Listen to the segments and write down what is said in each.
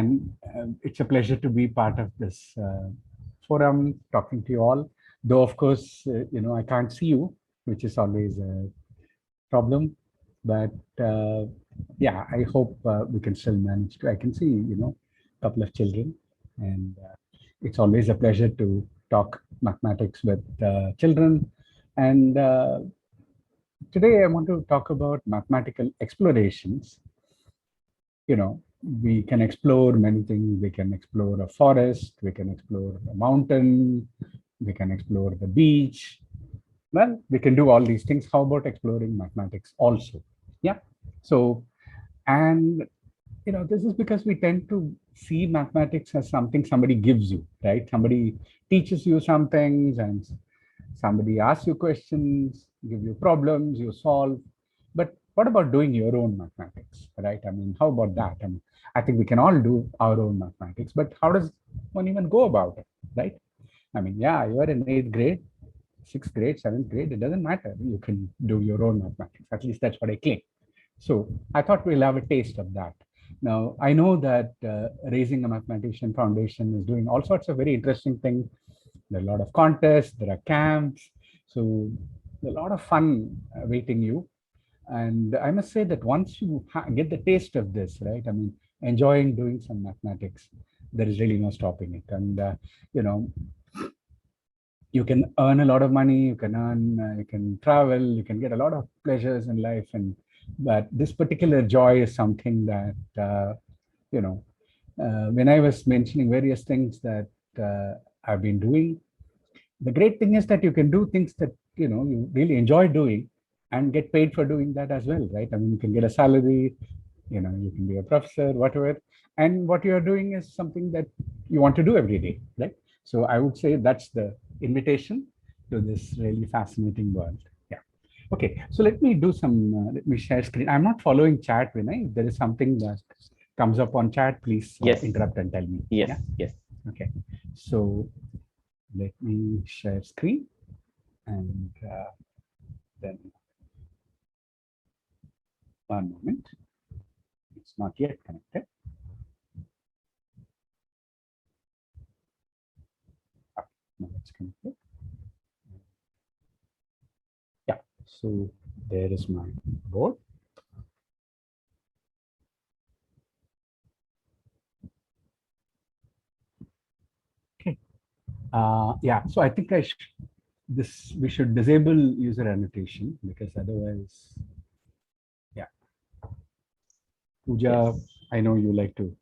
And it's a pleasure to be part of this forum, talking to you all. Though, of course, I can't see you, which is always a problem. But yeah, I hope we can still manage to. I can see, a couple of children, and it's always a pleasure to talk mathematics with children. And today I want to talk about mathematical explorations. We can explore many things. We can explore a forest, we can explore a mountain, we can explore the beach. Well, we can do all these things. How about exploring mathematics also? Yeah. So, and this is because we tend to see mathematics as something somebody gives you, right? Somebody teaches you some things, and somebody asks you questions, give you problems, you solve. But what about doing your own mathematics, right? I mean, how about that? I mean, I think we can all do our own mathematics, but how does one even go about it, right? I mean, yeah, you are in 8th grade, 6th grade, 7th grade, it doesn't matter. You can do your own mathematics. At least that's what I claim. So I thought we'll have a taste of that. Now, I know that Raising a Mathematician Foundation is doing all sorts of very interesting things. There are a lot of contests, there are camps. So a lot of fun awaiting you. And I must say that once you get the taste of this, right? I mean, enjoying doing some mathematics, there is really no stopping it. And, you can earn a lot of money, you can travel, you can get a lot of pleasures in life. But this particular joy is something that, when I was mentioning various things that I've been doing, the great thing is that you can do things that, you really enjoy doing and get paid for doing that as well, right? I mean, you can get a salary, you can be a professor, whatever. And what you're doing is something that you want to do every day, right? So I would say that's the invitation to this really fascinating world. Yeah. Okay. So let me let me share screen. I'm not following chat, Vinay. If there is something that comes up on chat, please interrupt and tell me. Yes. Yeah? Yes. Okay. So let me share screen and then one moment. It's not yet connected. Now it's connected. Yeah, so there is my board. Okay. Yeah, so I think we should disable user annotation, because otherwise, yeah. Pooja, yes. I know you like to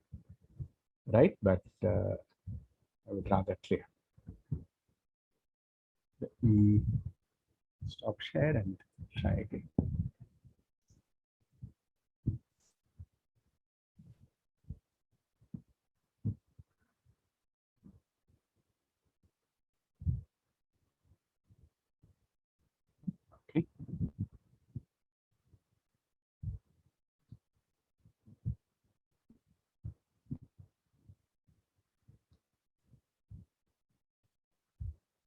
write, but I would rather clear. Let me stop share and try again. Okay.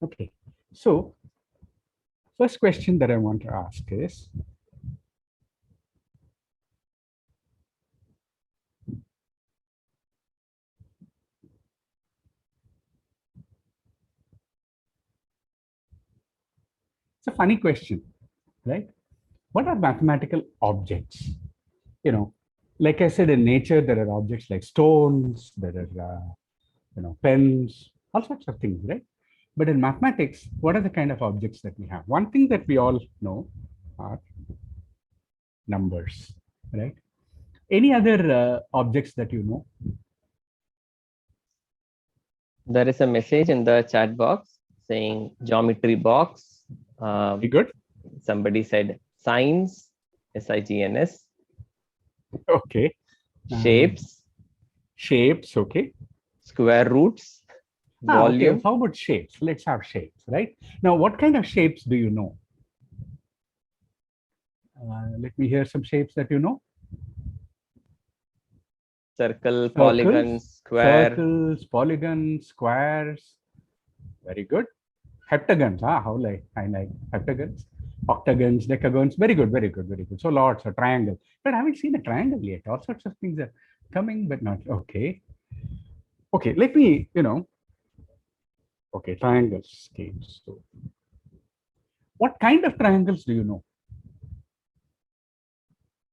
Okay, so first question that I want to ask is, it's a funny question, right? What are mathematical objects? Like I said, in nature, there are objects like stones, there are, pens, all sorts of things, right? But in mathematics, what are the kind of objects that we have? One thing that we all know are numbers, right? Any other objects that you know? There is a message in the chat box saying geometry box. Very good. Somebody said signs, SIGNS. Okay. Shapes. Shapes, okay. Square roots. Volume. Okay. How about shapes? Let's have shapes, right? Now, what kind of shapes do you know? Let me hear some shapes that you know. Circle, polygon, square. Circles, polygons, squares. Very good. Heptagons, how I like heptagons. Octagons, decagons, very good, very good, very good. So lots of triangles. But I haven't seen a triangle yet. All sorts of things are coming, but not okay. Okay, let me, okay, triangles came. So what kind of triangles do you know?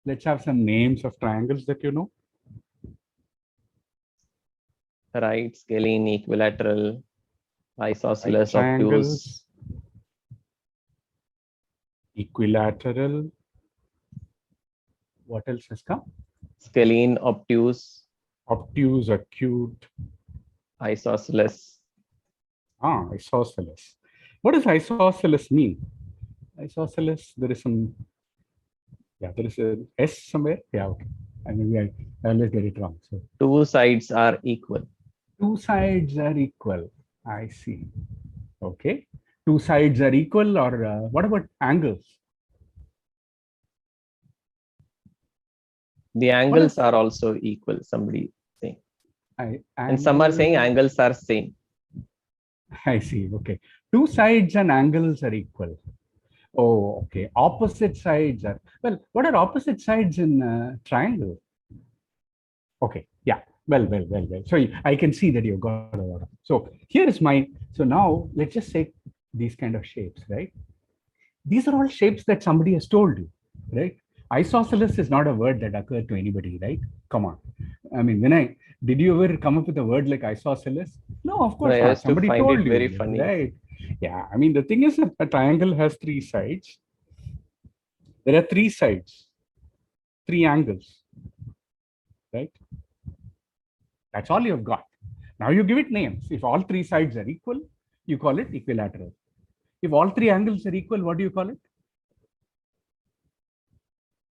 Let's have some names of triangles that you know. Right, scalene, equilateral, isosceles, obtuse, Triangles, equilateral. What else has come? scalene, obtuse, Obtuse, acute. isosceles. Isosceles. What does isosceles mean? Isosceles, there is some, yeah, there is a S somewhere. Yeah, okay. And maybe I always get it wrong. So Two sides are equal. two sides are equal. I see. Okay. Two sides are equal, or what about angles? The angles are also equal, somebody saying. And some are saying angles are same. I see. Okay. Two sides and angles are equal. Oh, okay. Opposite sides are, well, what are opposite sides in triangle? Okay. Yeah. Well. So I can see that you got a lot of. So here is my, so now let's just say these kind of shapes, right? These are all shapes that somebody has told you, right? Isosceles is not a word that occurred to anybody, right? Come on. I mean, did you ever come up with a word like isosceles? No, of course I not. used to Somebody find told it you, very funny. right? Yeah. I mean, the thing is, a triangle has three sides. There are three sides, three angles, right? That's all you've got. Now you give it names. If all three sides are equal, you call it equilateral. If all three angles are equal, what do you call it?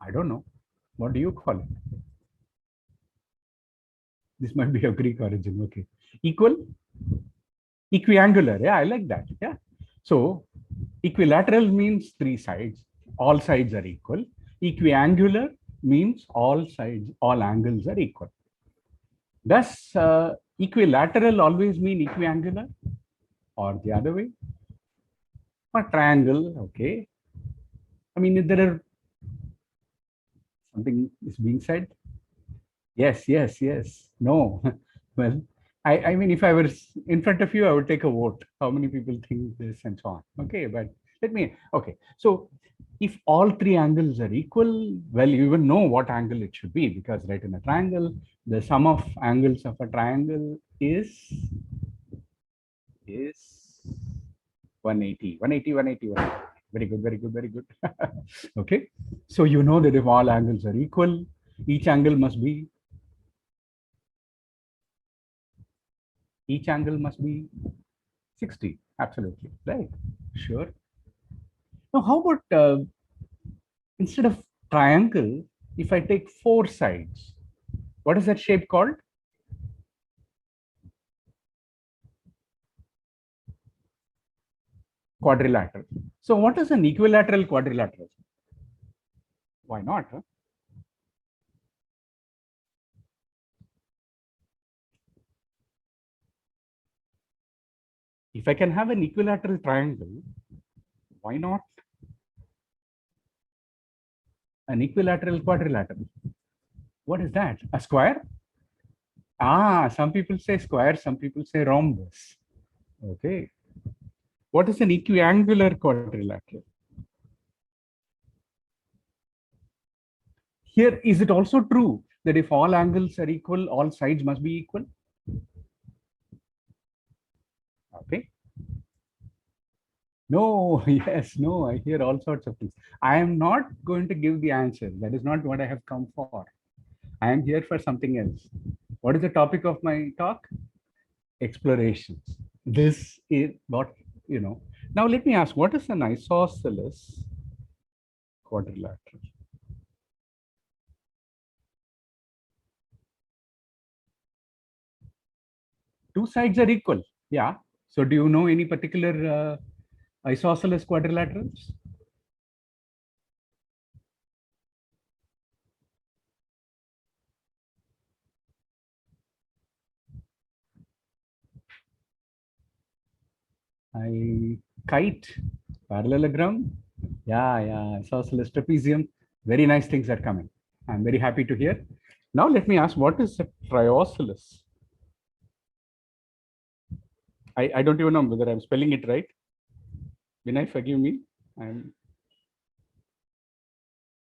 I don't know. What do you call it? This might be of Greek origin. Okay. Equal? Equiangular. Yeah, I like that. Yeah. So equilateral means three sides. All sides are equal. Equiangular means all sides, all angles are equal. Does equilateral always mean equiangular or the other way? A triangle, okay. I mean, if there are something is being said. Yes. No. Well, I mean, if I was in front of you, I would take a vote. How many people think this and so on? Okay, but okay. So if all three angles are equal, well, you even know what angle it should be, because right in a triangle, the sum of angles of a triangle is 180. Very good. Okay. So you know that if all angles are equal, each angle must be 60. Absolutely. Right. Sure. Now, how about instead of triangle, if I take four sides, what is that shape called? Quadrilateral. So what is an equilateral quadrilateral? Why not? Huh? If I can have an equilateral triangle, why not an equilateral quadrilateral? What is that? A square? Some people say square, some people say rhombus. Okay. What is an equiangular quadrilateral? Here, is it also true that if all angles are equal, all sides must be equal? Okay. No, yes, no, I hear all sorts of things. I am not going to give the answer. That is not what I have come for. I am here for something else. What is the topic of my talk? Explorations. This is what, Now let me ask, what is an isosceles quadrilateral? Two sides are equal. Yeah. So do you know any particular isosceles quadrilaterals? Kite, parallelogram. Yeah. Isosceles trapezium. Very nice things are coming. I'm very happy to hear. Now let me ask, what is a triosceles? I don't even know whether I'm spelling it right. Vinay, forgive me.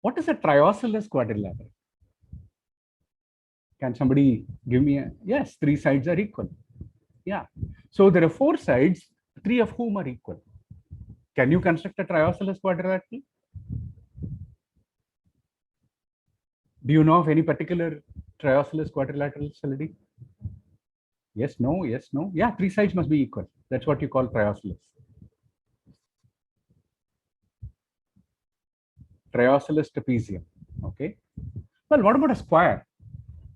What is a triosceles quadrilateral? Can somebody give me a, yes, 3 sides are equal. Yeah. So there are 4 sides, 3 of whom are equal. Can you construct a triosceles quadrilateral? Do you know of any particular triosceles quadrilateral, Saladi? Yes, no, yes, no. Yeah, 3 sides must be equal. That's what you call triosceles. Triosceles trapezium. Okay. Well, what about a square?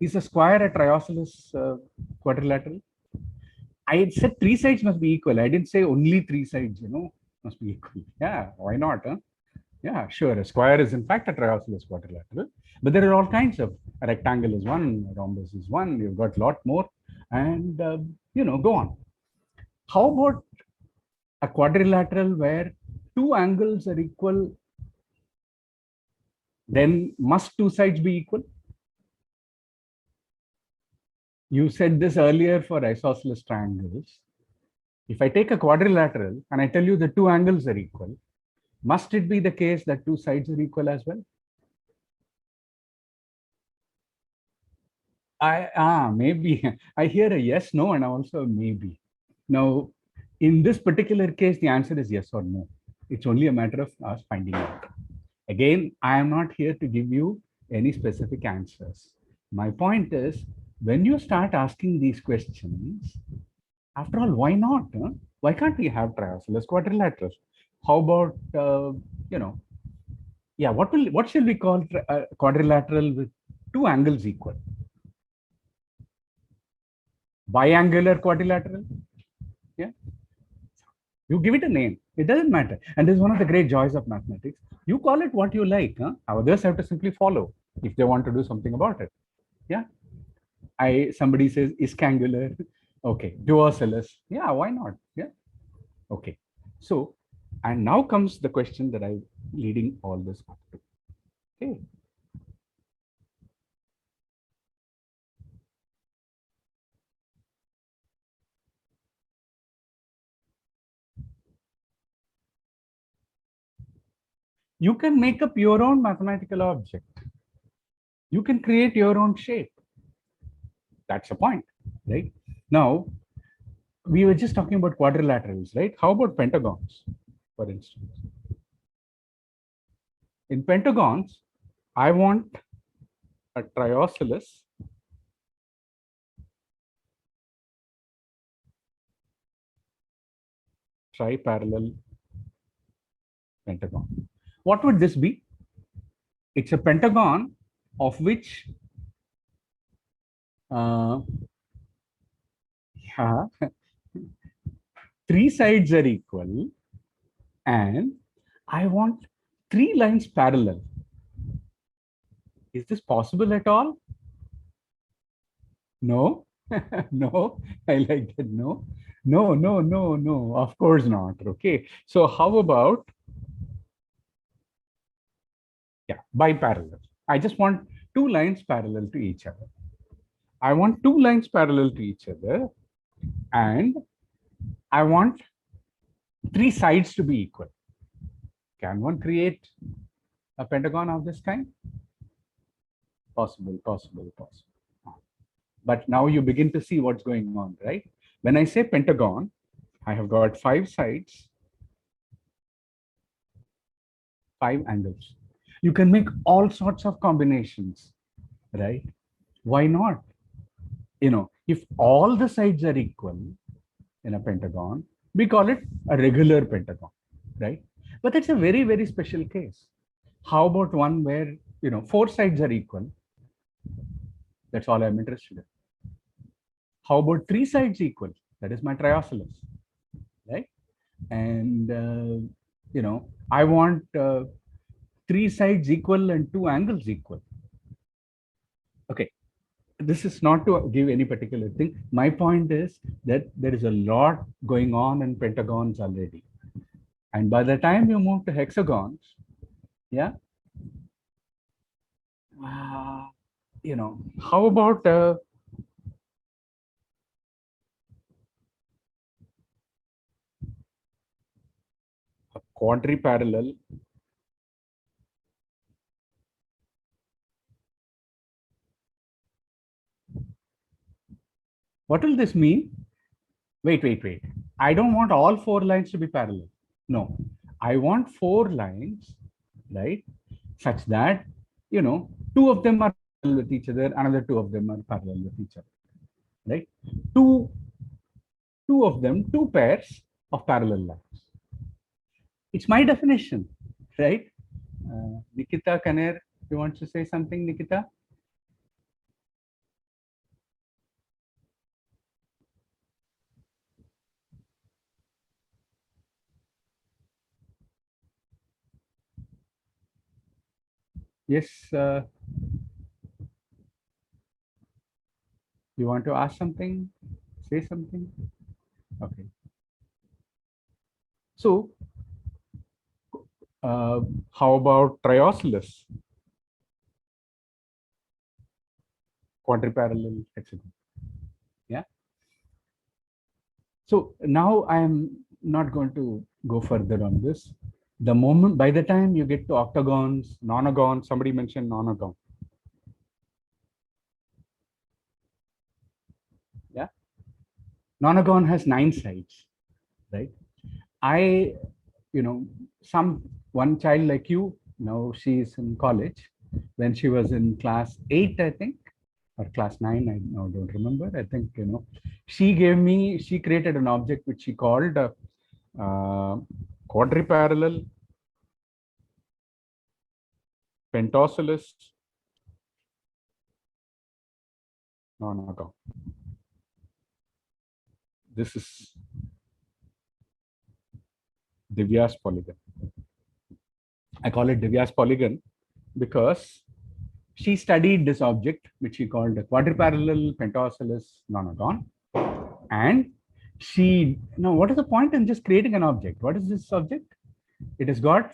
Is a square a triosceles quadrilateral? I said 3 sides must be equal. I didn't say only 3 sides, must be equal. Yeah, why not? Huh? Yeah, sure. A square is in fact a triosceles quadrilateral, but there are all kinds of, a rectangle is one, a rhombus is one. You've got a lot more, and go on. How about a quadrilateral where 2 angles are equal? Then must 2 sides be equal? You said this earlier for isosceles triangles. If I take a quadrilateral and I tell you the 2 angles are equal, must it be the case that 2 sides are equal as well? Maybe. I hear a yes, no, and also a maybe. Now, in this particular case, the answer is yes or no. It's only a matter of us finding out. Again, I am not here to give you any specific answers. My point is, when you start asking these questions, after all, why not? Huh? Why can't we have triosceles quadrilaterals? How about, yeah, what shall we call quadrilateral with 2 angles equal? Biangular quadrilateral? Yeah. You give it a name. It doesn't matter. And this is one of the great joys of mathematics. You call it what you like. Huh? Others have to simply follow if they want to do something about it. Yeah. Somebody says iscangular. Okay. Duosceles. Yeah, why not? Yeah. Okay. So, and now comes the question that I'm leading all this up to. Okay. You can make up your own mathematical object. You can create your own shape. That's the point, right? Now, we were just talking about quadrilaterals, right? How about pentagons, for instance? In pentagons, I want a triosceles triparallel pentagon. What would this be? It's a pentagon of which yeah, 3 sides are equal, and I want 3 lines parallel. Is this possible at all? No, no, I like that. No, no, no, no, no, of course not. Okay, so how about, yeah, biparallel. I just want 2 lines parallel to each other. I want 2 lines parallel to each other, and I want 3 sides to be equal. Can one create a pentagon of this kind? Possible, possible, possible. But now you begin to see what's going on, right? When I say pentagon, I have got 5 sides, 5 angles. You can make all sorts of combinations, right? Why not? If all the sides are equal in a pentagon, we call it a regular pentagon, right? But it's a very, very special case. How about one where, 4 sides are equal? That's all I'm interested in. How about 3 sides equal? That is my triosceles, right? And, I want 3 sides equal and 2 angles equal. Okay. This is not to give any particular thing. My point is that there is a lot going on in pentagons already. And by the time you move to hexagons, yeah, how about quadriparallel what will this mean? Wait. I don't want all 4 lines to be parallel. No, I want 4 lines, right? Such that, 2 of them are parallel with each other, another 2 of them are parallel with each other, right? Two of them, 2 pairs of parallel lines. It's my definition, right? Nikita Kaner, you want to say something, Nikita? Yes. You want to ask something? Say something? Okay. So, how about trioscellus? Quadriparallel hexagon. Yeah. So now I am not going to go further on this. The moment, by the time you get to octagons, nonagons, somebody mentioned nonagon. Yeah. Nonagon has 9 sides, right? One child like you, now she's in college. When she was in class 8, I think, or class 9, I now don't remember. I think, she created an object which she called quadriparallel pentasellus nonagon. This is Divya's polygon. I call it Divya's polygon because she studied this object, which she called a quadriparallel pentasellus nonagon. And what is the point in just creating an object? What is this object? It has got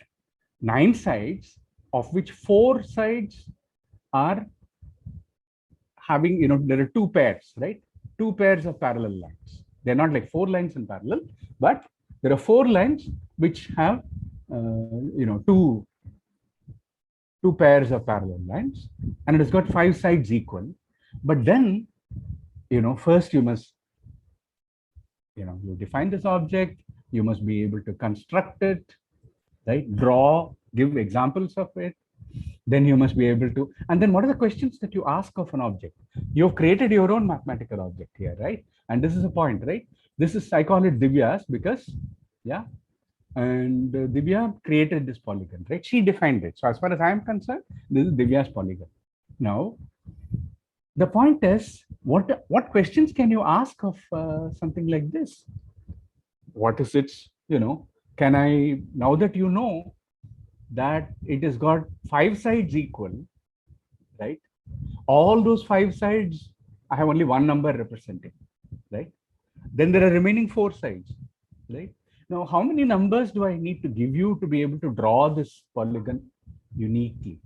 9 sides, of which 4 sides are having, there are 2 pairs, right? 2 pairs of parallel lines. They're not like 4 lines in parallel, but there are 4 lines which have, 2 pairs of parallel lines, and it has got 5 sides equal. But then, first you must, you define this object, you must be able to construct it, right? Draw, give examples of it. Then you must be able to, and then what are the questions that you ask of an object? You've created your own mathematical object here, right? And this is a point, right? This is, I call it Divya's because, yeah. And Divya created this polygon, right? She defined it. So as far as I am concerned, this is Divya's polygon. Now, the point is, what questions can you ask of something like this? What is its, can I, now that you know that it has got 5 sides equal, right? All those 5 sides, I have only one number representing, right? Then there are remaining 4 sides, right? Now, how many numbers do I need to give you to be able to draw this polygon uniquely,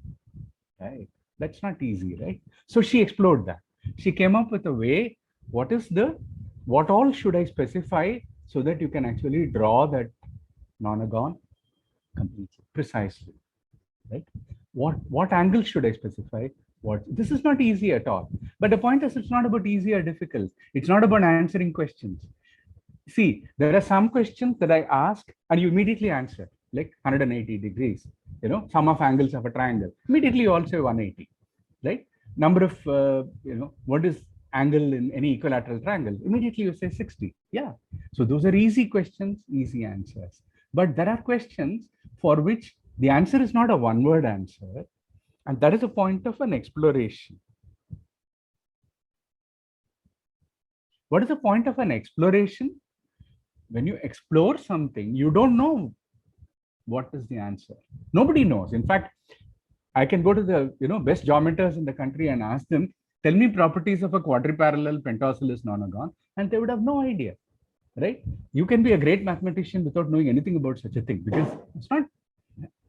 right? That's not easy, right? So she explored that. She came up with a way, what all should I specify so that you can actually draw that nonagon completely, precisely, right? What angle should I specify? This is not easy at all. But the point is, it's not about easy or difficult. It's not about answering questions. See, there are some questions that I ask and you immediately answer, like 180 degrees, sum of angles of a triangle. Immediately you also 180, right? Number of, what is angle in any equilateral triangle? Immediately you say 60. Yeah. So those are easy questions, easy answers. But there are questions for which the answer is not a one-word answer. And that is a point of an exploration. What is the point of an exploration? When you explore something, you don't know what is the answer. Nobody knows. In fact, I can go to the best geometers in the country and ask them, tell me properties of a quadriparallel pentasellus nonagon, and they would have no idea, right? You can be a great mathematician without knowing anything about such a thing because it's not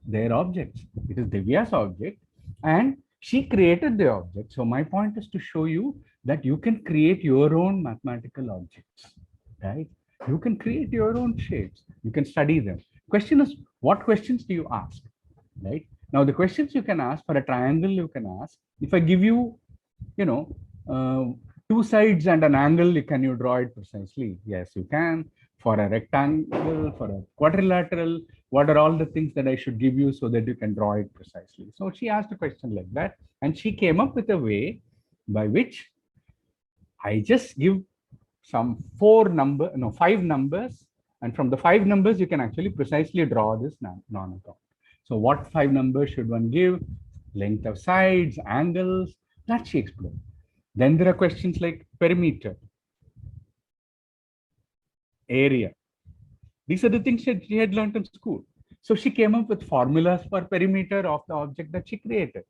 their objects. It is Divya's object, and she created the object. So my point is to show you that you can create your own mathematical objects, right? You can create your own shapes. You can study them. Question is, what questions do you ask, right? Now, the questions you can ask for a triangle, you can ask, if I give you, two sides and an angle, can you draw it precisely? Yes, you can. For a rectangle, for a quadrilateral, what are all the things that I should give you so that you can draw it precisely? So she asked a question like that, and she came up with a way by which I just give some 5 numbers, and from the 5 numbers, you can actually precisely draw this non-account. So what 5 numbers should one give? Length of sides, angles, that she explored. Then there are questions like perimeter, area. These are the things that she had learned in school. So she came up with formulas for perimeter of the object that she created,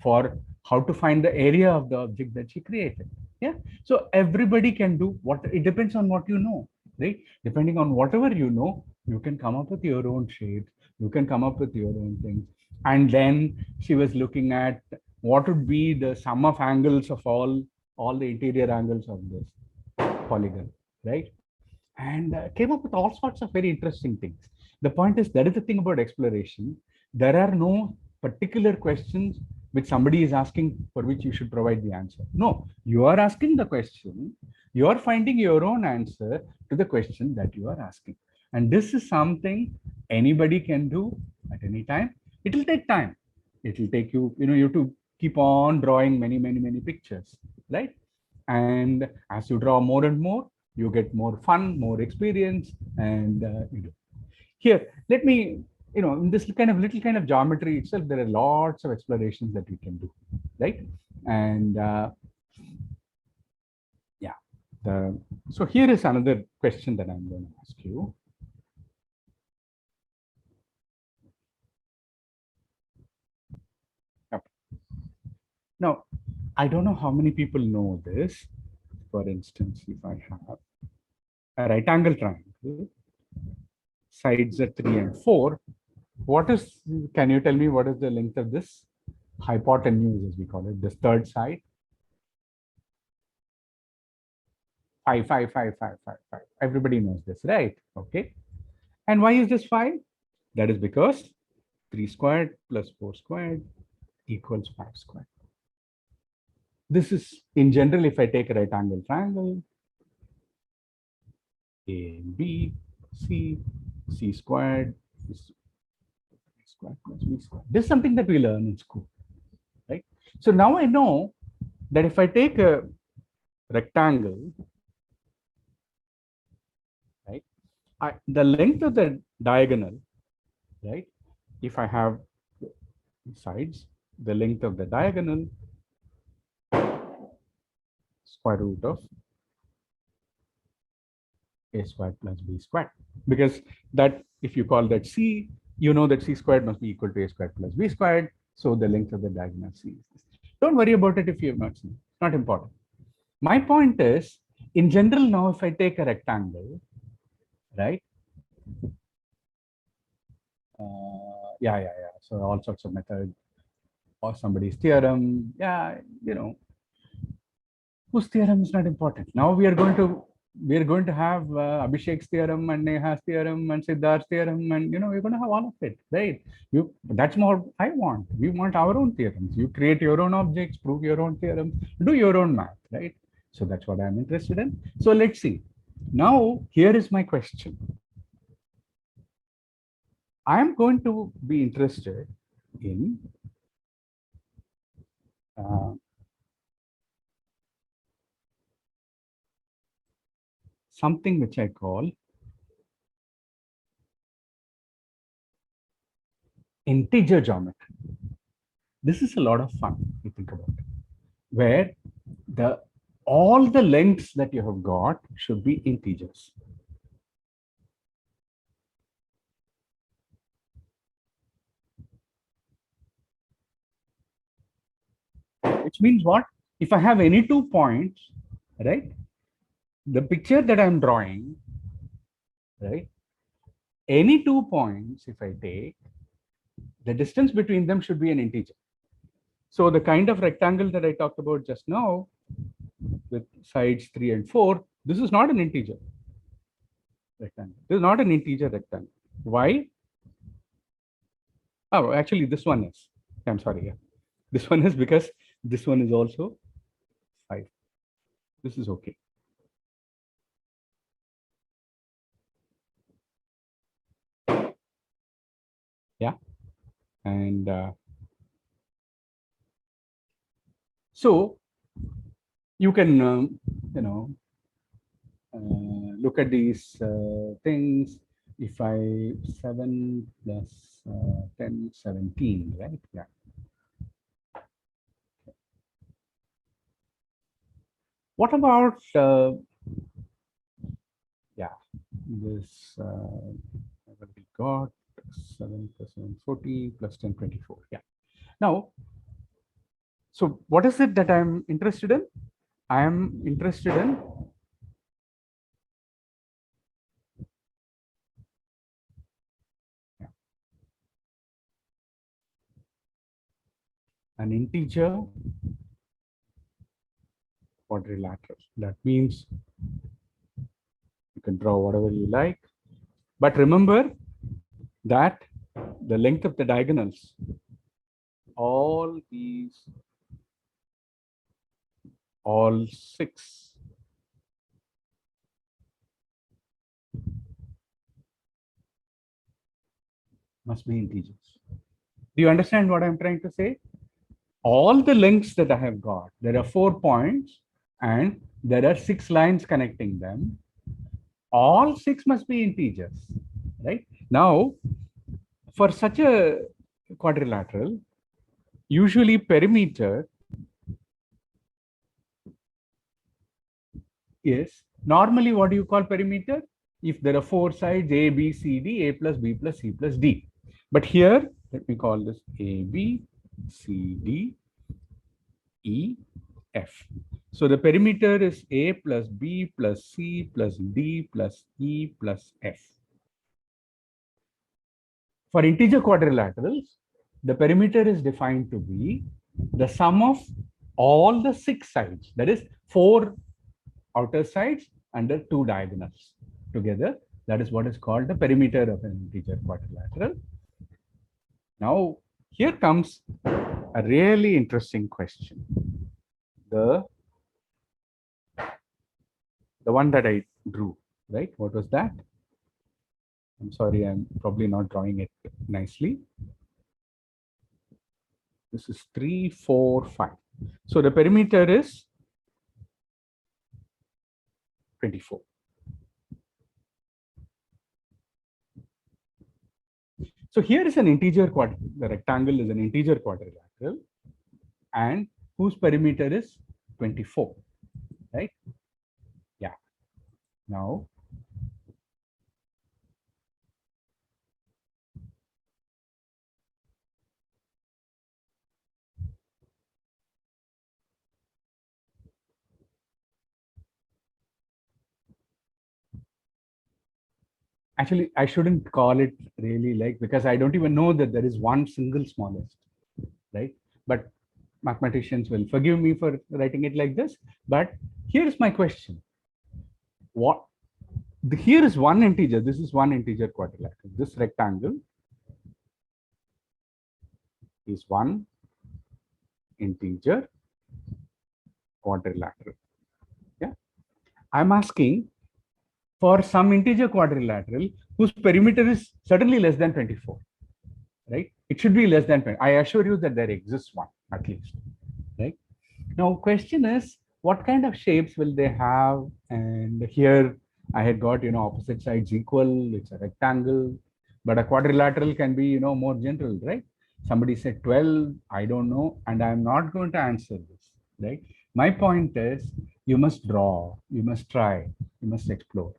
for how to find the area of the object that she created. Yeah. So everybody can do what, it depends on what you know, right? Depending on whatever you know, you can come up with your own shapes, you can come up with your own things. And then she was looking at what would be the sum of angles of all the interior angles of this polygon, right? And came up with all sorts of very interesting things. The point is, that is the thing about exploration. There are no particular questions which somebody is asking for which you should provide the answer. No, you are asking the question, you are finding your own answer to the question that you are asking. And this is something anybody can do at any time. It will take time. It will take you, you have to keep on drawing many, many, many pictures, right? And as you draw more and more, you get more fun, more experience, and you do. Here, let me, in this little kind of geometry itself, there are lots of explorations that we can do, right? And yeah, so here is another question that I'm going to ask you. Now, I don't know how many people know this. For instance, if I have a right angle triangle, sides are 3 and 4, can you tell me what is the length of this hypotenuse, as we call it, this third side? 5, 5, 5, 5, 5, 5. Everybody knows this, right? Okay. And why is this 5? That is because 3 squared plus 4 squared equals 5 squared. This is, in general, if I take a right angle triangle, A, B, C, C squared, squared plus B squared. This is something that we learn in school, right? So now I know that if I take a rectangle, right, the length of the diagonal, right, if I have sides, the length of the diagonal, square root of A squared plus B squared, because that, if you call that C, you know that C squared must be equal to A squared plus B squared. So the length of the diagonal C is this. Don't worry about it if you have not seen. It's not important. My point is, in general, now if I take a rectangle, right? Yeah. So all sorts of methods, or somebody's theorem. Yeah, whose theorem is not important. Now we are going to have Abhishek's theorem and Neha's theorem and Siddharth's theorem, and we're going to have all of it, right? That's more I want. We want our own theorems. You create your own objects, prove your own theorems, do your own math, right? So that's what I'm interested in. So let's see. Now here is my question. I'm going to be interested in something which I call integer geometry. This is a lot of fun, you think about it, where all the lengths that you have got should be integers. Which means what? If I have any 2 points, right? The picture that I'm drawing, right? Any 2 points, if I take, the distance between them should be an integer. So the kind of rectangle that I talked about just now, with sides 3 and 4, this is not an integer rectangle. This is not an integer rectangle. Why? Oh, actually, this one is. I'm sorry. Yeah. This one is because this one is also 5. This is okay. Yeah. And so you can, look at these things. If I 7 plus 10, 17, right? Yeah. What about, yeah, this, what we got, 7 plus 7, 40 plus 10, 24. Yeah. Now, so what is it that I'm interested in? I am interested in an integer quadrilateral. That means you can draw whatever you like. But remember that the length of the diagonals, all 6 must be integers. Do you understand what I'm trying to say? All the lengths that I have got, there are 4 points and there are 6 lines connecting them. All 6 must be integers, right? Now, for such a quadrilateral, usually perimeter is normally what do you call perimeter? If there are 4 sides, A, B, C, D, A plus B plus C plus D. But here, let me call this A, B, C, D, E, F. So the perimeter is A plus B plus C plus D plus E plus F. For integer quadrilaterals, the perimeter is defined to be the sum of all the 6 sides, that is 4 outer sides under 2 diagonals together. That is what is called the perimeter of an integer quadrilateral. Now, here comes a really interesting question. The one that I drew, right? What was that? I'm sorry, I'm probably not drawing it nicely. This is 3, 4, 5. So the perimeter is 24. So here is an integer the rectangle is an integer quadrilateral and whose perimeter is 24, right? Yeah. Now, actually, I shouldn't call it really like, because I don't even know that there is one single smallest, right? But mathematicians will forgive me for writing it like this. But here's my question. Here is one integer. This is one integer quadrilateral. This rectangle is one integer quadrilateral. Yeah. I'm asking for some integer quadrilateral whose perimeter is certainly less than 24, right? It should be less than 20. I assure you that there exists one at least, right? Now, question is, what kind of shapes will they have? And here I had got, opposite sides equal. It's a rectangle, but a quadrilateral can be, more general, right? Somebody said 12. I don't know, and I'm not going to answer this, right? My point is, you must draw, you must try, you must explore.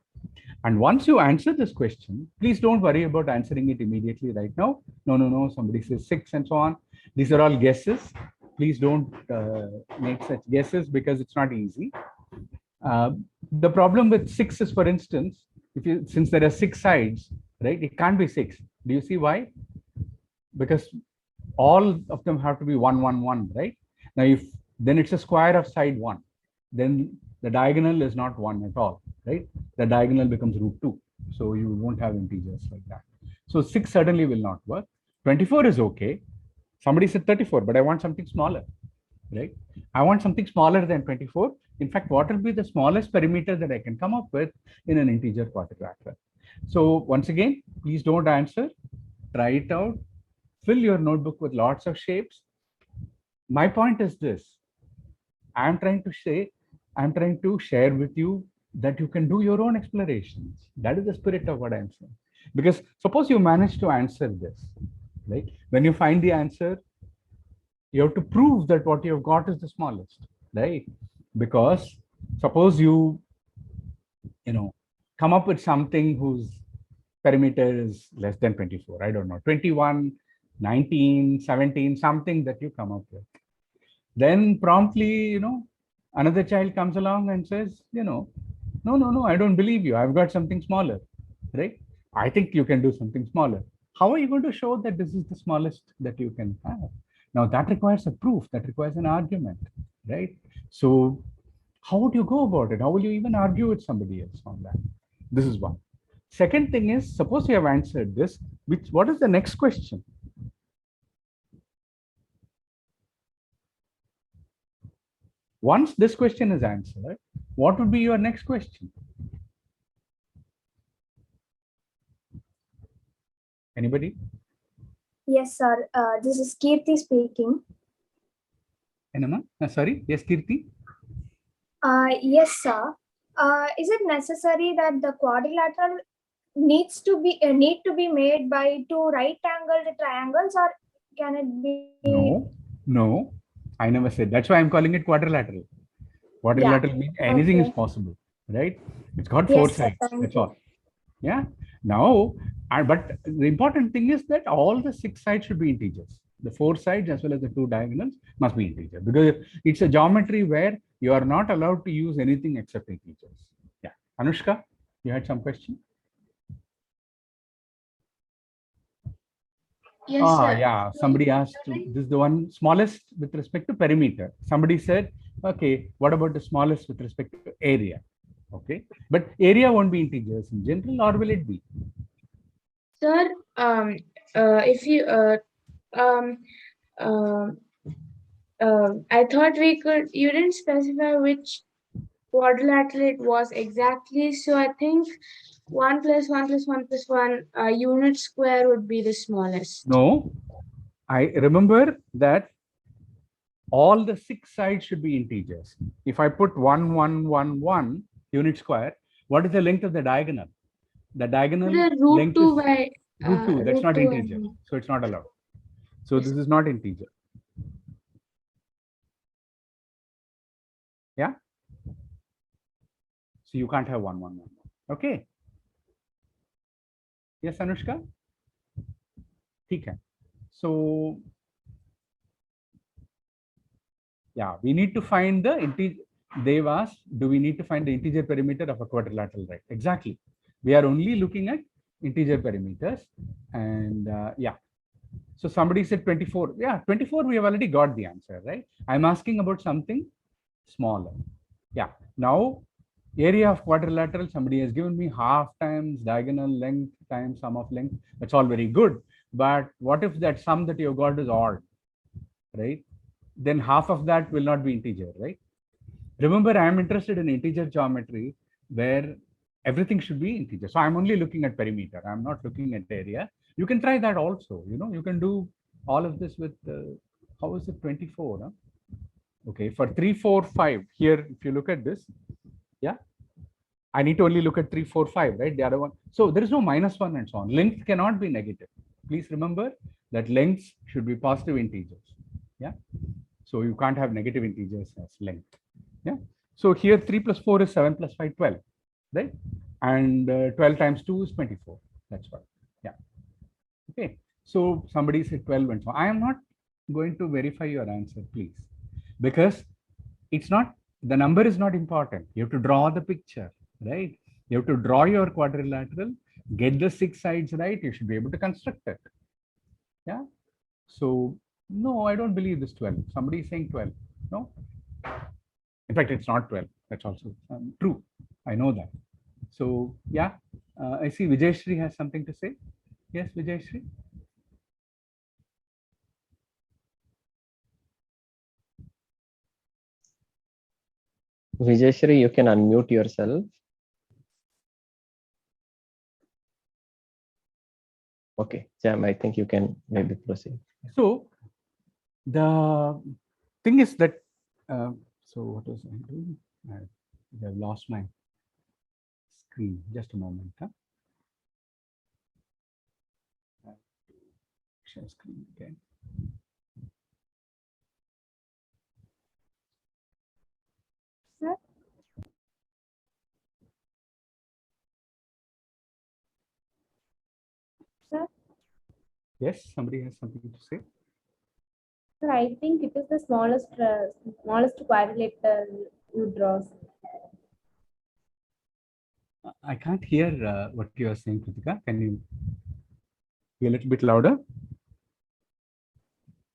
And once you answer this question, please don't worry about answering it immediately right now. No. Somebody says 6 and so on. These are all guesses. Please don't make such guesses because it's not easy. The problem with 6 is, for instance, since there are 6 sides, right? It can't be 6. Do you see why? Because all of them have to be 1, 1, 1, right? Now, then it's a square of side 1. Then the diagonal is not 1 at all, right? The diagonal becomes √2. So you won't have integers like that. So 6 certainly will not work. 24 is okay. Somebody said 34, but I want something smaller, right? I want something smaller than 24. In fact, what will be the smallest perimeter that I can come up with in an integer quadrilateral? So once again, please don't answer. Try it out. Fill your notebook with lots of shapes. My point is this. I'm trying to share with you that you can do your own explorations. That is the spirit of what I'm saying. Because suppose you manage to answer this, right? When you find the answer, you have to prove that what you have got is the smallest, right? Because suppose you come up with something whose perimeter is less than 24, I don't know, 21, 19, 17, something that you come up with. Then promptly, another child comes along and says, no, I don't believe you. I've got something smaller, right? I think you can do something smaller. How are you going to show that this is the smallest that you can have? Now that requires a proof, that requires an argument, right? So how would you go about it? How will you even argue with somebody else on that? This is one. Second thing is, suppose you have answered this, what is the next question? Once this question is answered, what would be your next question? Anybody? Yes, sir. This is Kirti speaking. Enama? Sorry, yes, Kirti? Yes, sir. Is it necessary that the quadrilateral need to be made by two right-angled triangles, or can it be? No. I never said. That's why I'm calling it quadrilateral. Quadrilateral means anything is possible, right? It's got four sides. That's all. Yeah. Now, but the important thing is that all the 6 sides should be integers. The 4 sides as well as the 2 diagonals must be integer, because it's a geometry where you are not allowed to use anything except integers. Yeah. Anushka, you had some question? Yes, sir. Yeah. Somebody asked, this is the one smallest with respect to perimeter. Somebody said, okay, what about the smallest with respect to area? Okay, but area won't be integers in general, or will it be? Sir, if you I thought you didn't specify which quadrilateral it was exactly, so I think 1 plus 1 plus 1 plus 1 unit square would be the smallest. No, I remember that all the 6 sides should be integers. If I put 1, 1, 1, 1 unit square, what is the length of the diagonal? The diagonal root 2 by root 2. That's not integer, so it's not allowed. So this is not integer. Yeah. So you can't have 1, 1, 1. Okay. Yes, Anushka. Okay. So yeah, we need to find the integer. They've asked, do we need to find the integer perimeter of a quadrilateral, right? Exactly. We are only looking at integer perimeters, and yeah. So somebody said 24. Yeah, 24, we have already got the answer, right? I'm asking about something smaller. Yeah. Now, area of quadrilateral, somebody has given me half times diagonal length times sum of length. That's all very good. But what if that sum that you've got is odd, right? Then half of that will not be integer, right? Remember, I'm interested in integer geometry where everything should be integer. So I'm only looking at perimeter. I'm not looking at area. You can try that also. You can do all of this with, how is it 24? Huh? Okay, for 3, 4, 5, here, if you look at this, yeah, I need to only look at 3, 4, 5, right? The other one. So there is no -1 and so on. Length cannot be negative. Please remember that lengths should be positive integers. Yeah. So you can't have negative integers as length. Yeah. So here 3 plus 4 is 7 plus 5, 12, right? And 12 times 2 is 24. That's what. Yeah. Okay. So somebody said 12 and so on. I am not going to verify your answer, please, because it's not, the number is not important. You have to draw the picture, right? You have to draw your quadrilateral, get the 6 sides right. You should be able to construct it. Yeah. So no, I don't believe this 12. Somebody is saying 12. No. In fact, it's not 12. That's also true. I know that. So yeah, I see Vijayshri has something to say. Yes, Vijayashree? Vijayashree, you can unmute yourself. Okay, Jam, I think you can maybe proceed. So the thing is that, so what was I doing? I've lost my screen. Just a moment. Huh? Share screen again. Sir? Sir? Yes, somebody has something to say. Sir, I think it is the smallest quadrilateral you draw. I can't hear what you are saying, Kritika. Can you be a little bit louder?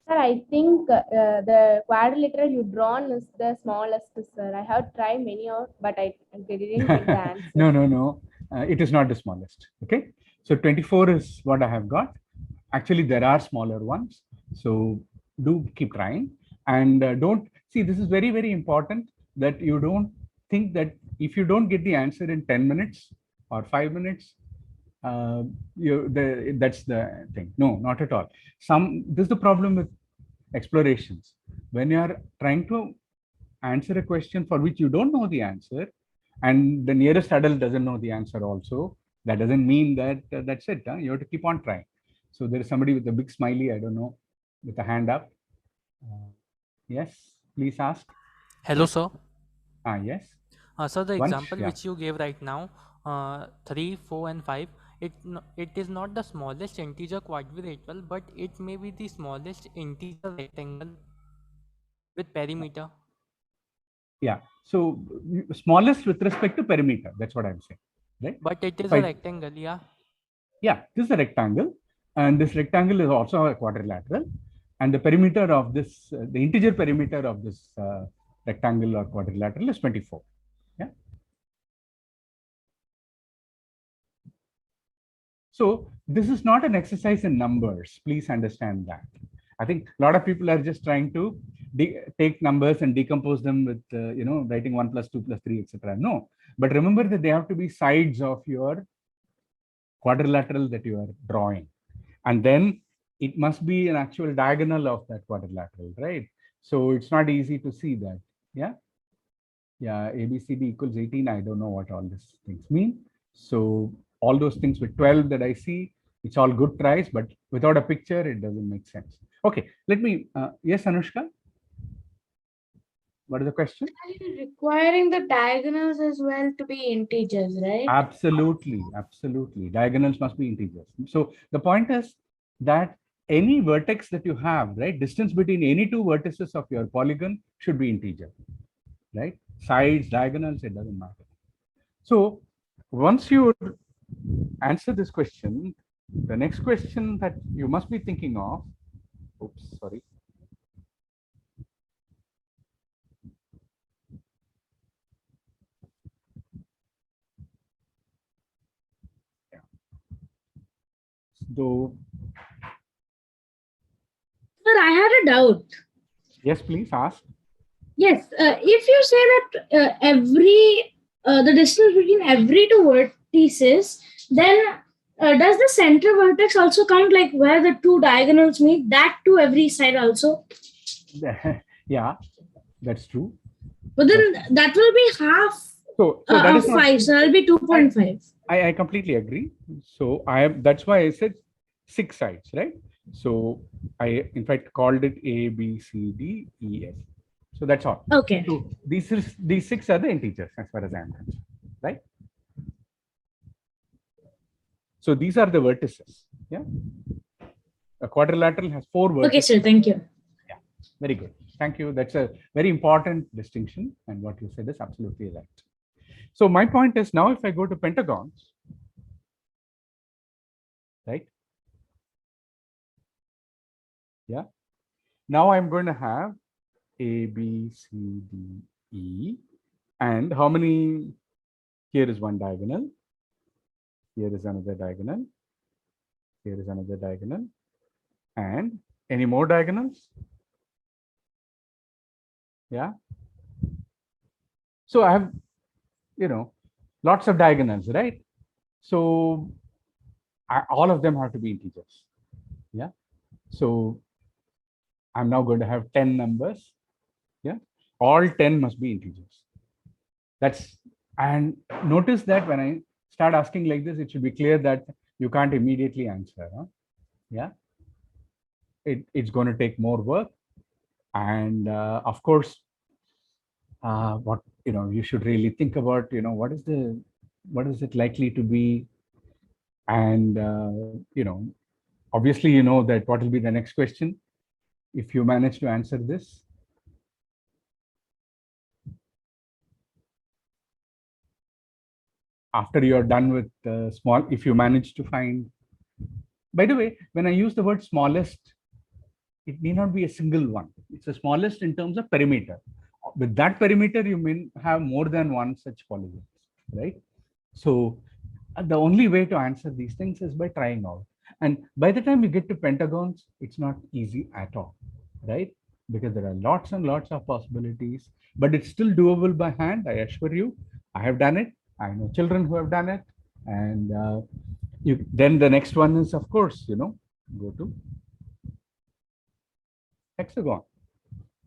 Sir, I think the quadrilateral you drawn is the smallest, sir. I have tried many out, but I didn't get the answer. No. It is not the smallest. Okay. So 24 is what I have got. Actually, there are smaller ones. So do keep trying. And don't see, this is very, very important that you don't think that if you don't get the answer in 10 minutes or 5 minutes, that's the thing. No, not at all. This is the problem with explorations. When you are trying to answer a question for which you don't know the answer, and the nearest adult doesn't know the answer also, that doesn't mean that that's it. You have to keep on trying. So there is somebody with a big smiley, I don't know, with a hand up. Yes, please ask. Hello, sir. Yes. So the Vansh, example yeah. which you gave right now, 3, 4, and 5, it is not the smallest integer quadrilateral, but it may be the smallest integer rectangle with perimeter. Yeah. So smallest with respect to perimeter. That's what I'm saying. Right. But it is a rectangle, yeah. Yeah, this is a rectangle, and this rectangle is also a quadrilateral, and the perimeter of this, the integer perimeter of this rectangle or quadrilateral is 24. Yeah. So this is not an exercise in numbers. Please understand that. I think a lot of people are just trying to take numbers and decompose them with, writing 1 + 2 + 3, etc. No, but remember that they have to be sides of your quadrilateral that you are drawing. And then it must be an actual diagonal of that quadrilateral, right? So it's not easy to see that. Yeah. Yeah. ABCD = 18. I don't know what all these things mean. So all those things with 12 that I see, it's all good tries, but without a picture, it doesn't make sense. Okay. Let me, yes, Anushka. What is the question? Requiring the diagonals as well to be integers, right? Absolutely. Diagonals must be integers. So the point is that any vertex that you have, right, distance between any two vertices of your polygon should be integer, right? Sides, diagonals, it doesn't matter. So once you answer this question, the next question that you must be thinking of, oops, sorry. So, Sir, I had a doubt. yes, please ask. Yes, if you say that the distance between every two vertices, then does the center vertex also count, like where the two diagonals meet, that to every side also? Yeah, that's true. But then that will be half so that is not, 5, so that'll be 2.5. I completely agree. So that's why I said 6 sides, right? So I in fact called it A, B, C, D, E, F. So that's all. Okay. So these 6 are the integers as far as I am concerned, right? So these are the vertices. Yeah. A quadrilateral has 4 vertices. Okay, sir. Thank you. Yeah. Very good. Thank you. That's a very important distinction, and what you said is absolutely right. So my point is, now if I go to pentagons, right? Yeah. Now I'm going to have A, B, C, D, E. And how many? Here is one diagonal. Here is another diagonal. Here is another diagonal. And any more diagonals? Yeah. So I have, lots of diagonals, right? So all of them have to be integers. Yeah. So I'm now going to have 10 numbers. Yeah. All 10 must be integers. And notice that when I start asking like this, it should be clear that you can't immediately answer. Huh? Yeah. It's going to take more work. And of course, what you should really think about, what is it likely to be, and obviously that what will be the next question if you manage to answer this. After you're done with the small, if you manage to find, by the way, when I use the word smallest, it may not be a single one. It's the smallest in terms of perimeter. With that perimeter, you may have more than one such polygon, right? So the only way to answer these things is by trying out. And by the time you get to pentagons, it's not easy at all, right? Because there are lots and lots of possibilities, but it's still doable by hand. I assure you, I have done it. I know children who have done it. And then the next one is, of course, go to hexagon.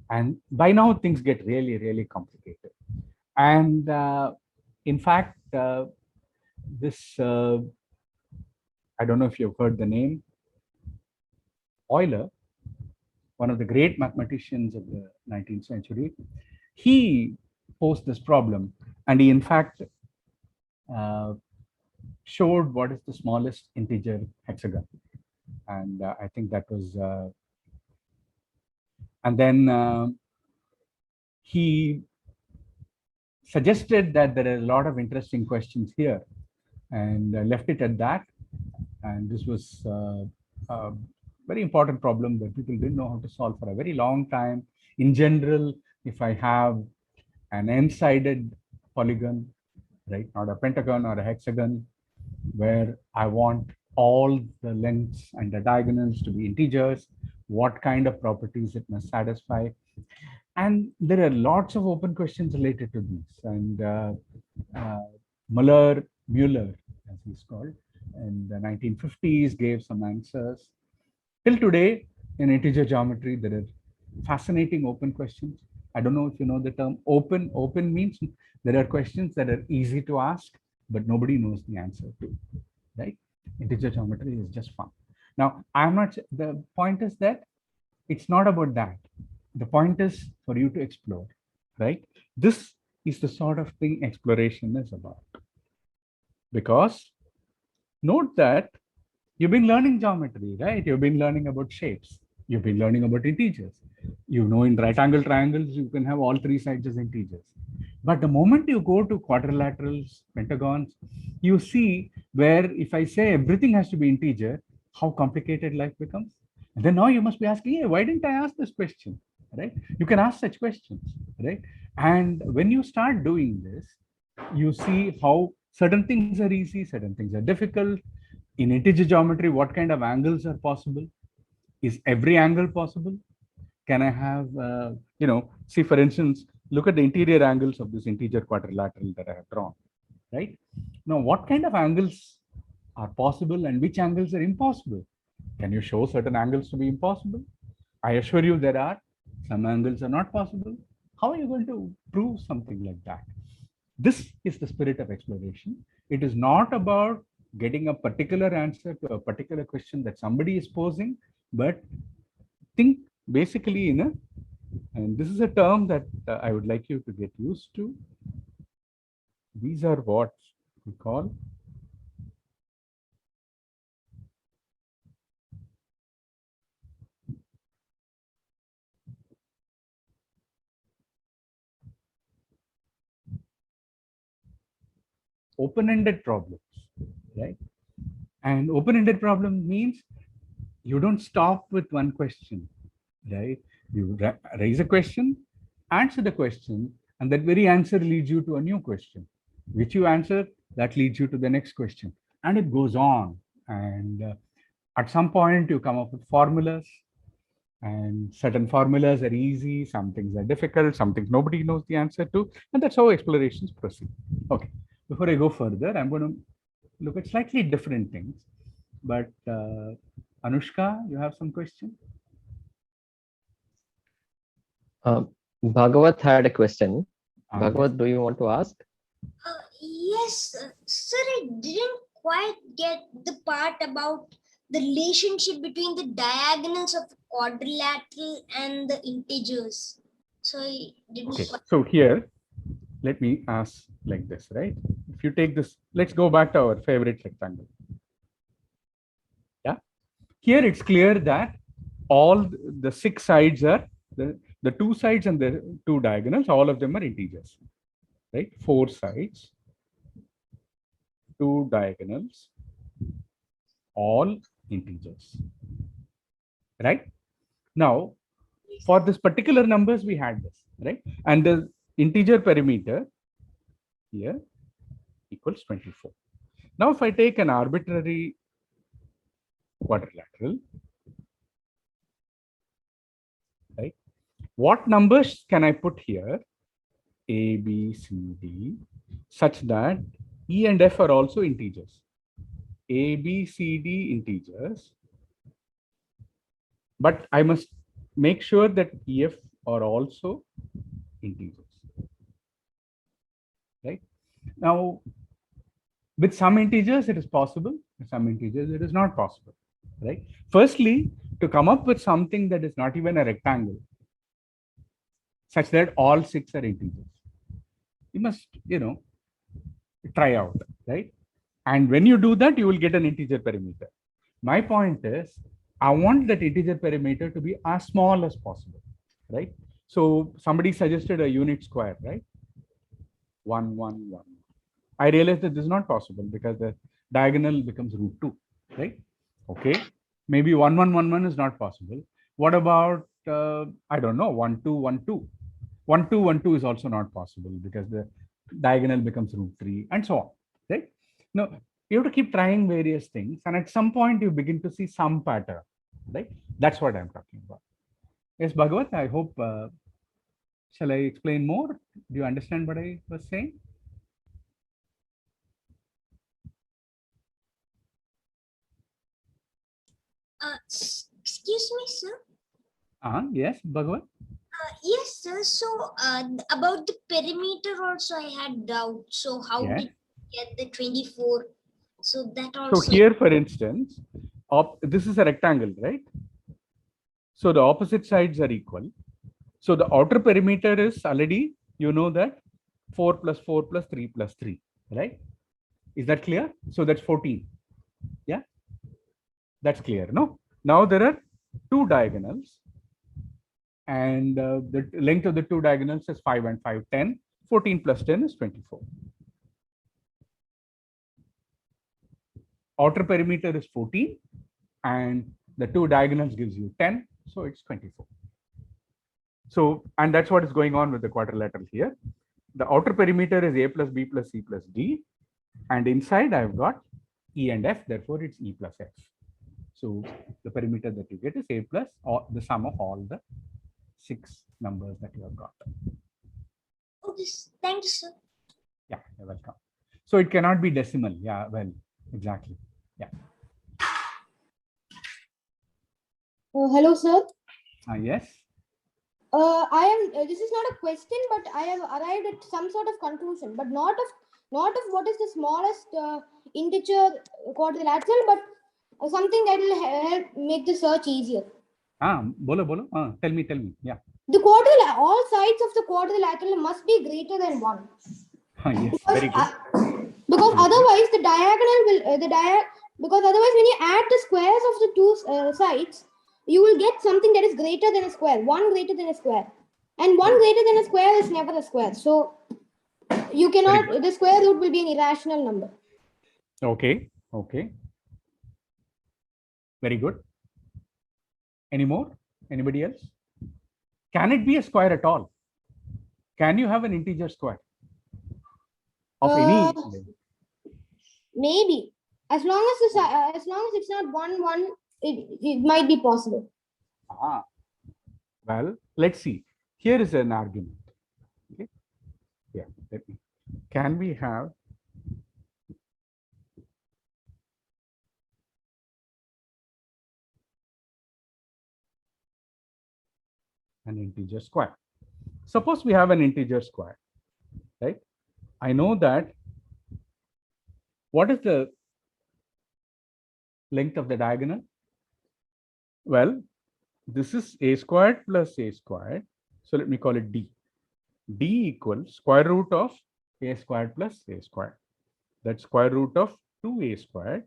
And by now things get really, really complicated. And in fact, this, I don't know if you've heard the name, Euler, one of the great mathematicians of the 19th century, he posed this problem, and he in fact showed what is the smallest integer hexagon. And I think that was, and then he suggested that there are a lot of interesting questions here, and left it at that. And this was a very important problem that people didn't know how to solve for a very long time. In general, if I have an n-sided polygon, right, not a pentagon or a hexagon, where I want all the lengths and the diagonals to be integers, what kind of properties it must satisfy. And there are lots of open questions related to these. And Muller, as he's called, in the 1950s, gave some answers. Till today, in integer geometry, there are fascinating open questions. I don't know if you know the term open. Open means there are questions that are easy to ask, but nobody knows the answer to, right? Integer geometry is just fun. Now, the point is that it's not about that. The point is for you to explore, right? This is the sort of thing exploration is about. Because note that you've been learning geometry, right? You've been learning about shapes. You've been learning about integers. In right angle triangles, you can have all three sides as integers. But the moment you go to quadrilaterals, pentagons, you see where if I say everything has to be integer, how complicated life becomes. And then now you must be asking, hey, why didn't I ask this question, right? You can ask such questions, right? And when you start doing this, you see how certain things are easy, certain things are difficult. In integer geometry, what kind of angles are possible? Is every angle possible? Can I have, see, for instance, look at the interior angles of this integer quadrilateral that I have drawn, right? Now, what kind of angles are possible and which angles are impossible? Can you show certain angles to be impossible? I assure you there are. Some angles are not possible. How are you going to prove something like that? This is the spirit of exploration. It is not about getting a particular answer to a particular question that somebody is posing, but think basically and this is a term that I would like you to get used to. These are what we call open-ended problems, right? And open-ended problem means you don't stop with one question, right? You raise a question, answer the question, and that very answer leads you to a new question, which you answer, that leads you to the next question. And it goes on. And At some point, you come up with formulas, and certain formulas are easy, some things are difficult, some things nobody knows the answer to, and that's how explorations proceed. Okay, before I go further, I'm going to look at slightly different things. But Anushka, you have some question? Bhagavat had a question. Yes. Bhagavat, do you want to ask? Yes, sir, I didn't quite get the part about the relationship between the diagonals of the quadrilateral and the integers. So I didn't Okay, quite. so here, let me ask like this, right? If you take this, let's go back to our favorite rectangle. Yeah, here it's clear that all the 6 sides are, the 2 sides and the 2 diagonals, all of them are integers, right? 4 sides, 2 diagonals, all integers, right? Now, for this particular numbers, we had this, right? And the integer perimeter here equals 24. Now, if I take an arbitrary quadrilateral, right? What numbers can I put here? A, B, C, D, such that E and F are also integers. A, B, C, D integers. But I must make sure that E, F are also integers. Right? Now, with some integers, it is possible. With some integers, it is not possible. Right? Firstly, to come up with something that is not even a rectangle, such that all 6 are integers, you must, try out, right? And when you do that, you will get an integer perimeter. My point is, I want that integer perimeter to be as small as possible, right? So somebody suggested a unit square, right? 1, 1, 1. I realized that this is not possible because the diagonal becomes root 2, right? Okay, maybe 1, 1, 1, 1 is not possible. What about, I don't know, 1, 2, 1, 2. 1, 2, 1, 2 is also not possible because the diagonal becomes root 3 and so on, right? Now, you have to keep trying various things, and at some point you begin to see some pattern, right? That's what I'm talking about. Yes, Bhagavat, I hope, shall I explain more? Do you understand what I was saying? Excuse me, sir. Yes, Bhagavat. Yes, sir. So about the perimeter also I had doubt. So how Yes. did you get the 24? So that also. So here, for instance, this is a rectangle, right? So the opposite sides are equal. So the outer perimeter is already, you know that 4 plus 4 plus 3 plus 3, right? Is that clear? So that's 14. Yeah, that's clear. No, now there are 2 diagonals, and the length of the 2 diagonals is 5 and 5, 10. 14 plus 10 is 24. Outer perimeter is 14, and the 2 diagonals gives you 10, so it's 24. So, and that's what is going on with the quadrilateral here. The outer perimeter is A plus B plus C plus D, and inside I've got E and F, therefore it's E plus F. So the perimeter that you get is A plus the sum of all the 6 numbers that you have got. Okay, thank you, sir. Yeah, you're welcome. So it cannot be decimal. Yeah, well, exactly. Yeah. Hello, sir. Yes. This is not a question, but I have arrived at some sort of conclusion, but not of what is the smallest integer quadrilateral, but something that will help make the search easier. Bolo. Tell me. Yeah. The all sides of the quadrilateral must be greater than 1. Yes, very good. Because otherwise the diagonal will because otherwise when you add the squares of the 2 sides, you will get something that is greater than a square, 1 greater than a square, and 1 greater than a square is never a square. So you cannot, the square root will be an irrational number. Okay. Very good. Any more? Anybody else? Can it be a square at all? Can you have an integer square of any? Maybe, as long as it's not 1, 1, it might be possible. Well, let's see. Here is an argument. Okay. Yeah. Can we have an integer square? Suppose we have an integer square, right? I know that what is the length of the diagonal? Well, this is a squared plus a squared. So let me call it d. D equals square root of a squared plus a squared. That's square root of 2a squared.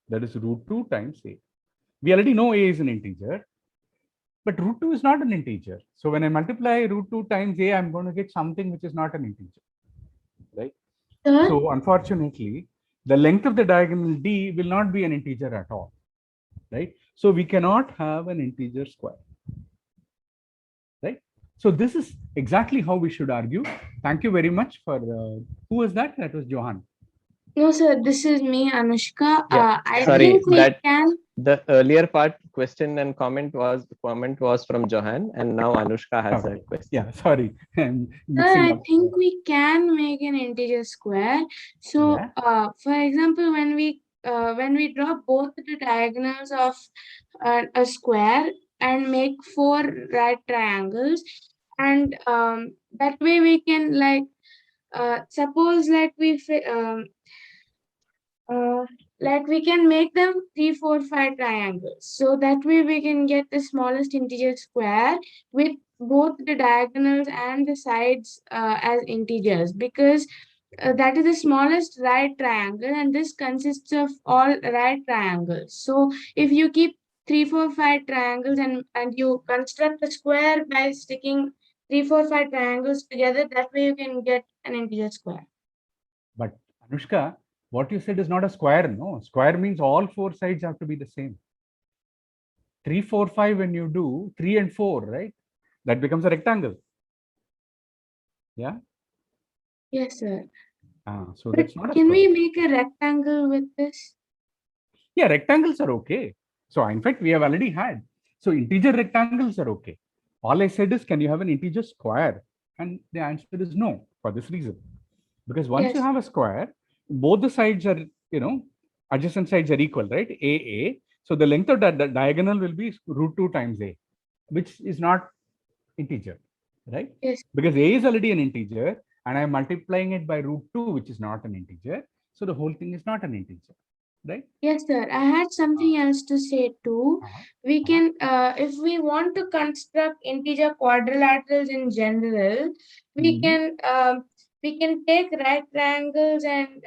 That is root 2 times a. We already know a is an integer, but root 2 is not an integer. So when I multiply root 2 times a, I'm going to get something which is not an integer, right? So unfortunately, the length of the diagonal d will not be an integer at all, right? So we cannot have an integer square, right? So this is exactly how we should argue. Thank you very much for, who was that? That was Johan. No, sir, this is me, Anushka. Yeah. I Sorry, think we that can. the earlier part question and comment was from Johan, and now Anushka has a question. Yeah, sorry. I'm Sir, mixing I up. think we can make an integer square. So, Yeah. for example, when we draw both the diagonals of a square and make 4 right triangles, and that way we can suppose we can make them 3, 4, 5 triangles. So that way we can get the smallest integer square with both the diagonals and the sides as integers, because that is the smallest right triangle, and this consists of all right triangles. So if you keep 3, 4, 5 triangles and you construct a square by sticking 3, 4, 5 triangles together, that way you can get an integer square. But Anushka, what you said is not a square, no? Square means all 4 sides have to be the same. 3, 4, 5, when you do 3 and 4, right? That becomes a rectangle. Yeah? Yes, sir. So But that's not a can we square. make a rectangle with this? Yeah, rectangles are okay. So in fact, we have already had. So integer rectangles are okay. All I said is, can you have an integer square? And the answer is no, for this reason. Because once you have a square, both the sides are, adjacent sides are equal, right? A. So the length of that the diagonal will be root 2 times a, which is not integer, right? Yes. Because a is already an integer, and I'm multiplying it by root 2, which is not an integer. So the whole thing is not an integer, right? Yes, sir. I had something else to say too. We can, if we want to construct integer quadrilaterals in general, we can take right triangles and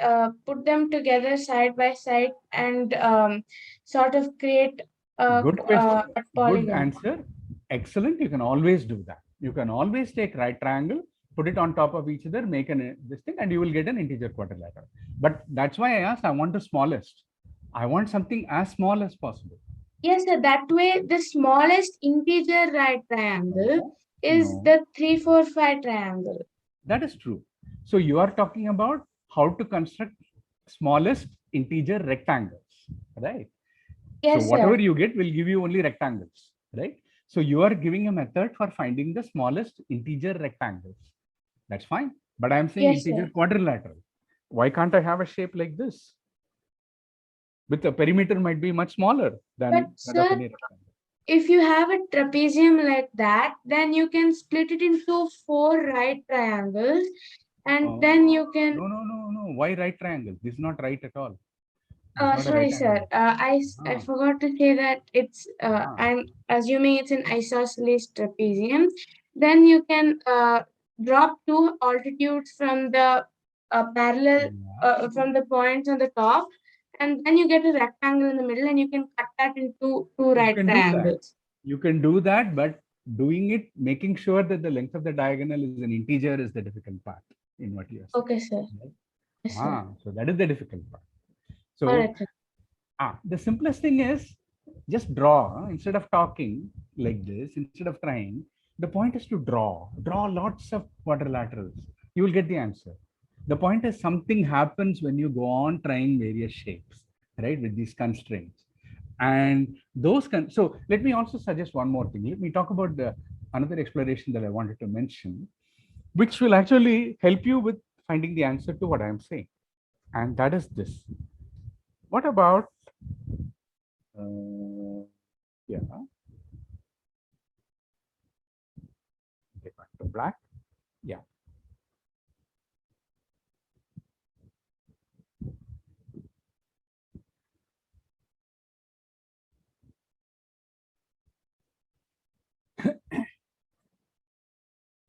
put them together side by side and sort of create a Good question. polygon. Good answer. Excellent. You can always do that. You can always take right triangle, put it on top of each other, make this thing, and you will get an integer quadrilateral. But that's why I asked, I want the smallest. I want something as small as possible. Yes, sir. That way, the smallest integer right triangle is the 3, 4, 5 triangle. That is true. So you are talking about how to construct smallest integer rectangles, right? Yes, so whatever sir. you get will give you only rectangles, right? So you are giving a method for finding the smallest integer rectangles. That's fine. But I'm saying integer quadrilateral. Why can't I have a shape like this? With the perimeter might be much smaller than But that of sir, any rectangle. if you have a trapezium like that, then you can split it into 4 right triangles, and then you can. No. Why right triangle? This is not right at all. Sorry, sir. I forgot to say that it's. I'm assuming it's an isosceles trapezium. Then you can drop 2 altitudes from the parallel from the points on the top, and then you get a rectangle in the middle, and you can cut that into 2 right triangles. You can do that, but doing it, making sure that the length of the diagonal is an integer is the difficult part in what you are saying. Okay, sir. Right? Yes, sir. So that is the difficult part. So right, the simplest thing is just draw. Instead of talking like this, instead of trying, the point is to draw lots of quadrilaterals. You will get the answer. The point is something happens when you go on trying various shapes, right, with these constraints. And those can, so let me also suggest one more thing. Let me talk about another exploration that I wanted to mention, which will actually help you with finding the answer to what I'm saying. And that is this. What about, yeah, get back to black. Yeah.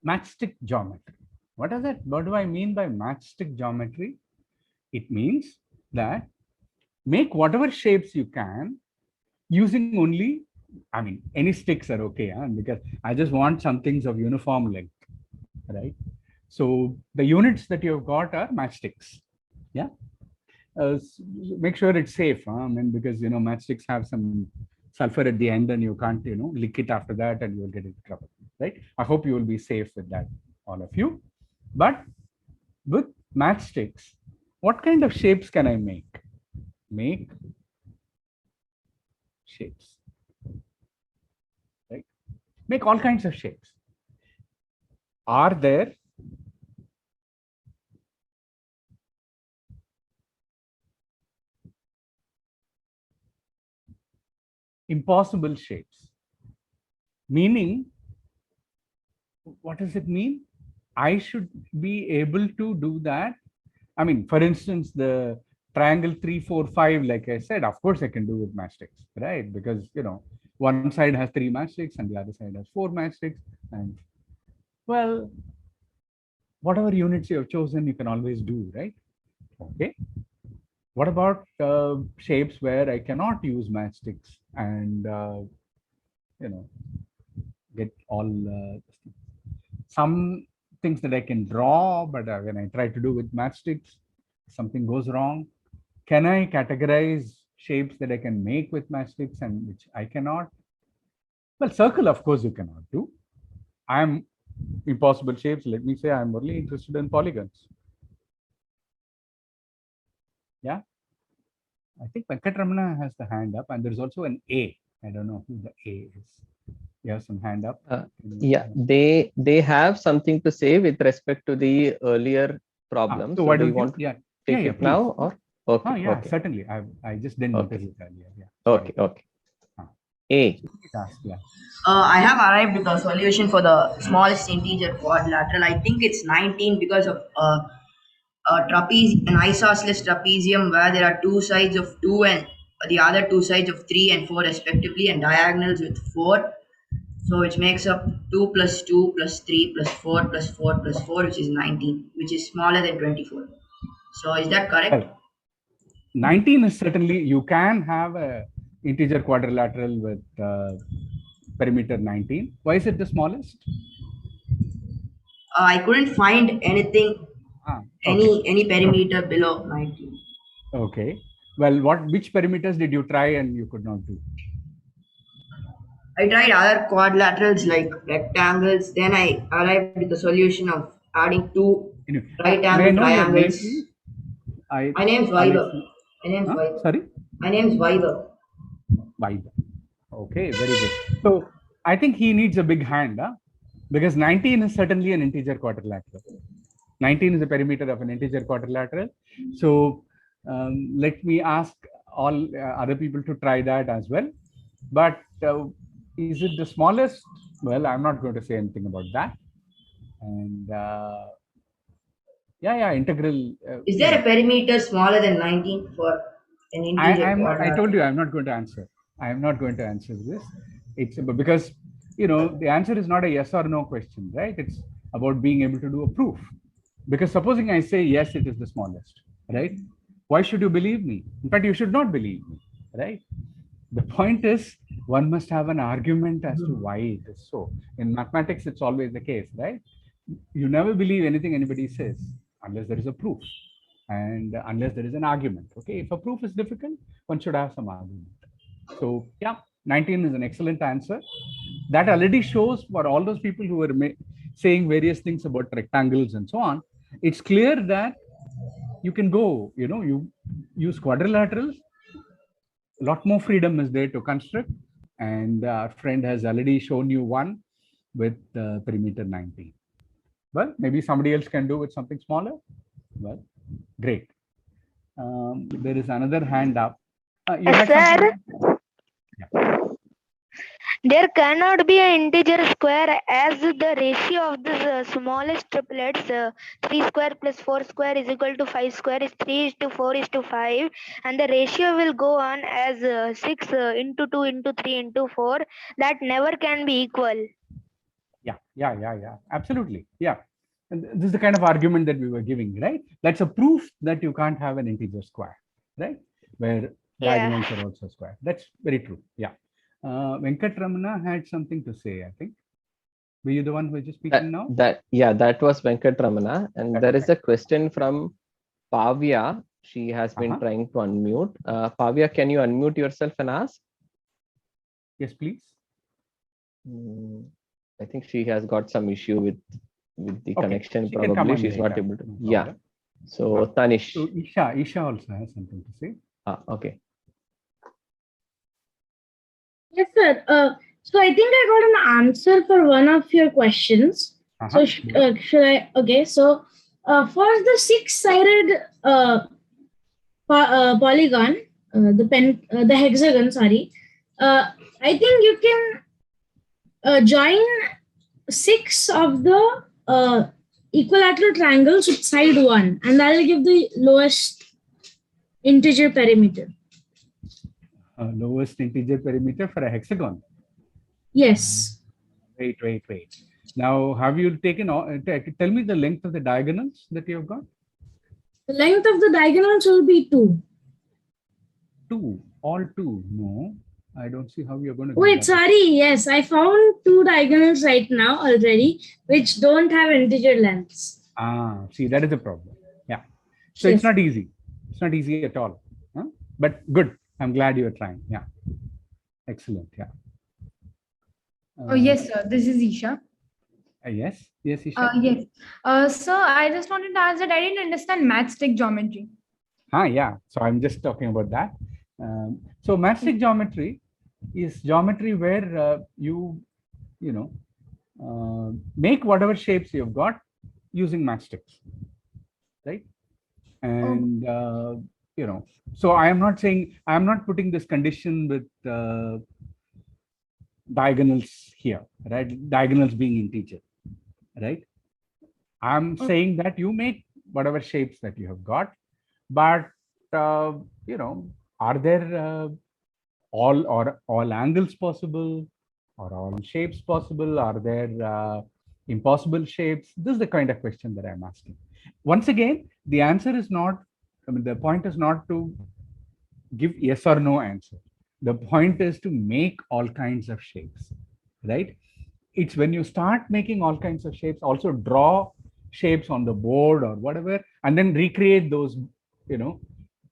Matchstick geometry. What is it? What do I mean by matchstick geometry? It means that make whatever shapes you can using only, I mean, any sticks are okay, huh? Because I just want some things of uniform length, right? So the units that you've got are matchsticks. Yeah. Make sure it's safe. Huh? I mean, because, you know, matchsticks have some sulfur at the end and you can't, you know, lick it after that and you'll get into trouble, right? I hope you will be safe with that, all of you. But with matchsticks, what kind of shapes can I make? Make shapes, right? Make all kinds of shapes. Are there impossible shapes? Meaning, what does it mean? I should be able to do that. I mean, for instance, the triangle 3, 4, 5, like I said, of course I can do with matchsticks, right? Because, you know, one side has 3 matchsticks and the other side has 4 matchsticks. And well, whatever units you have chosen, you can always do, right? Okay. What about shapes where I cannot use matchsticks and, you know, get all some things that I can draw, but when I try to do with matchsticks, something goes wrong. Can I categorize shapes that I can make with matchsticks and which I cannot? Well, circle, of course, you cannot do. I'm impossible shapes. Let me say I'm only interested in polygons. Yeah. I think Venkatramana has the hand up, and there's also an A. I don't know who the A is. You have some hand up. Yeah, they have something to say with respect to the earlier problem. So why do you want to take it now or? Okay. Oh, yeah, okay. certainly. I just didn't notice it earlier. Yeah. Okay. Okay. A. Yeah. I have arrived with a solution for the smallest integer quadrilateral. I think it's 19 because of an isosceles trapezium where there are 2 sides of 2 and the other 2 sides of 3 and 4 respectively, and diagonals with 4. So which makes up 2 plus 2 plus 3 plus 4 plus 4 plus 4, which is 19, which is smaller than 24. So is that correct? Well, 19 is certainly, you can have a integer quadrilateral with perimeter 19. Why is it the smallest? I couldn't find anything, okay. any perimeter below 19. Okay. Well, which perimeters did you try and you could not do? I tried other quadrilaterals like rectangles. Then I arrived with the solution of adding 2 right angle triangles. My name is Viber. Sorry? My name is Viber. Viber. Okay, very good. So I think he needs a big hand, huh? Because 19 is certainly an integer quadrilateral. 19 is a perimeter of an integer quadrilateral. So let me ask all other people to try that as well. But is it the smallest? Well, I'm not going to say anything about that. And integral. Is there a perimeter smaller than 19 for an integer quadrilateral? I told you I'm not going to answer. I am not going to answer this. It's because, you know, the answer is not a yes or no question, right? It's about being able to do a proof. Because supposing I say yes, it is the smallest, right? Why should you believe me? In fact, you should not believe me, right? The point is, one must have an argument as to why it is so. In mathematics, it's always the case, right? You never believe anything anybody says unless there is a proof and unless there is an argument. Okay, if a proof is difficult, one should have some argument. So yeah, 19 is an excellent answer. That already shows for all those people who were saying various things about rectangles and so on. It's clear that you can go, you know, you use quadrilaterals lot more freedom is there to construct. And our friend has already shown you one with perimeter 19. Well, maybe somebody else can do with something smaller. Well, great. There is another hand up. You had something? Yeah. There cannot be an integer square as the ratio of the smallest triplets 3 square plus 4 square is equal to 5 square is 3:4:5, and the ratio will go on as 6 into 2 into 3 into 4. That never can be equal. Yeah. Absolutely. Yeah. And this is the kind of argument that we were giving, right? That's a proof that you can't have an integer square, right? Where diagonals are also square. That's very true. Yeah. Venkatramana had something to say, I think. Were you the one who is just speaking now? That was Venkatramana. And there is a question from Pavya. She has been trying to unmute. Pavya, can you unmute yourself and ask? Yes, please. I think she has got some issue with the connection. Probably she's not able to. Yeah. So Tanish. So Isha also has something to say. Okay. Yes, sir. So I think I got an answer for one of your questions. So should I? Okay. So for the 6-sided polygon, the hexagon. Sorry. I think you can join 6 of the equilateral triangles with side 1, and that will give the lowest integer perimeter. Lowest integer perimeter for a hexagon. Yes. Wait. Now, have you taken? Tell me the length of the diagonals that you have got. The length of the diagonals will be 2. 2, all 2. No, I don't see how you're going to. Wait, sorry. Yes, I found 2 diagonals right now already, which don't have integer lengths. See, that is a problem. Yeah. So yes. It's not easy. It's not easy at all. But good. I'm glad you're trying. Yeah. Excellent. Yeah. Yes, sir. This is Isha. Yes, Isha. Yes. So I just wanted to ask that I didn't understand matchstick geometry. Yeah. So I'm just talking about that. So matchstick geometry is geometry where you make whatever shapes you've got using matchsticks, right? And so I am not saying, I am not putting this condition with diagonals here, right? Diagonals being integer, right? I'm saying that you make whatever shapes that you have got, but are there all angles possible, or all shapes possible? Are there impossible shapes? This is the kind of question that I'm asking. Once again, the answer is not, the point is not to give yes or no answer. The point is to make all kinds of shapes, right? It's when you start making all kinds of shapes, also draw shapes on the board or whatever, and then recreate those,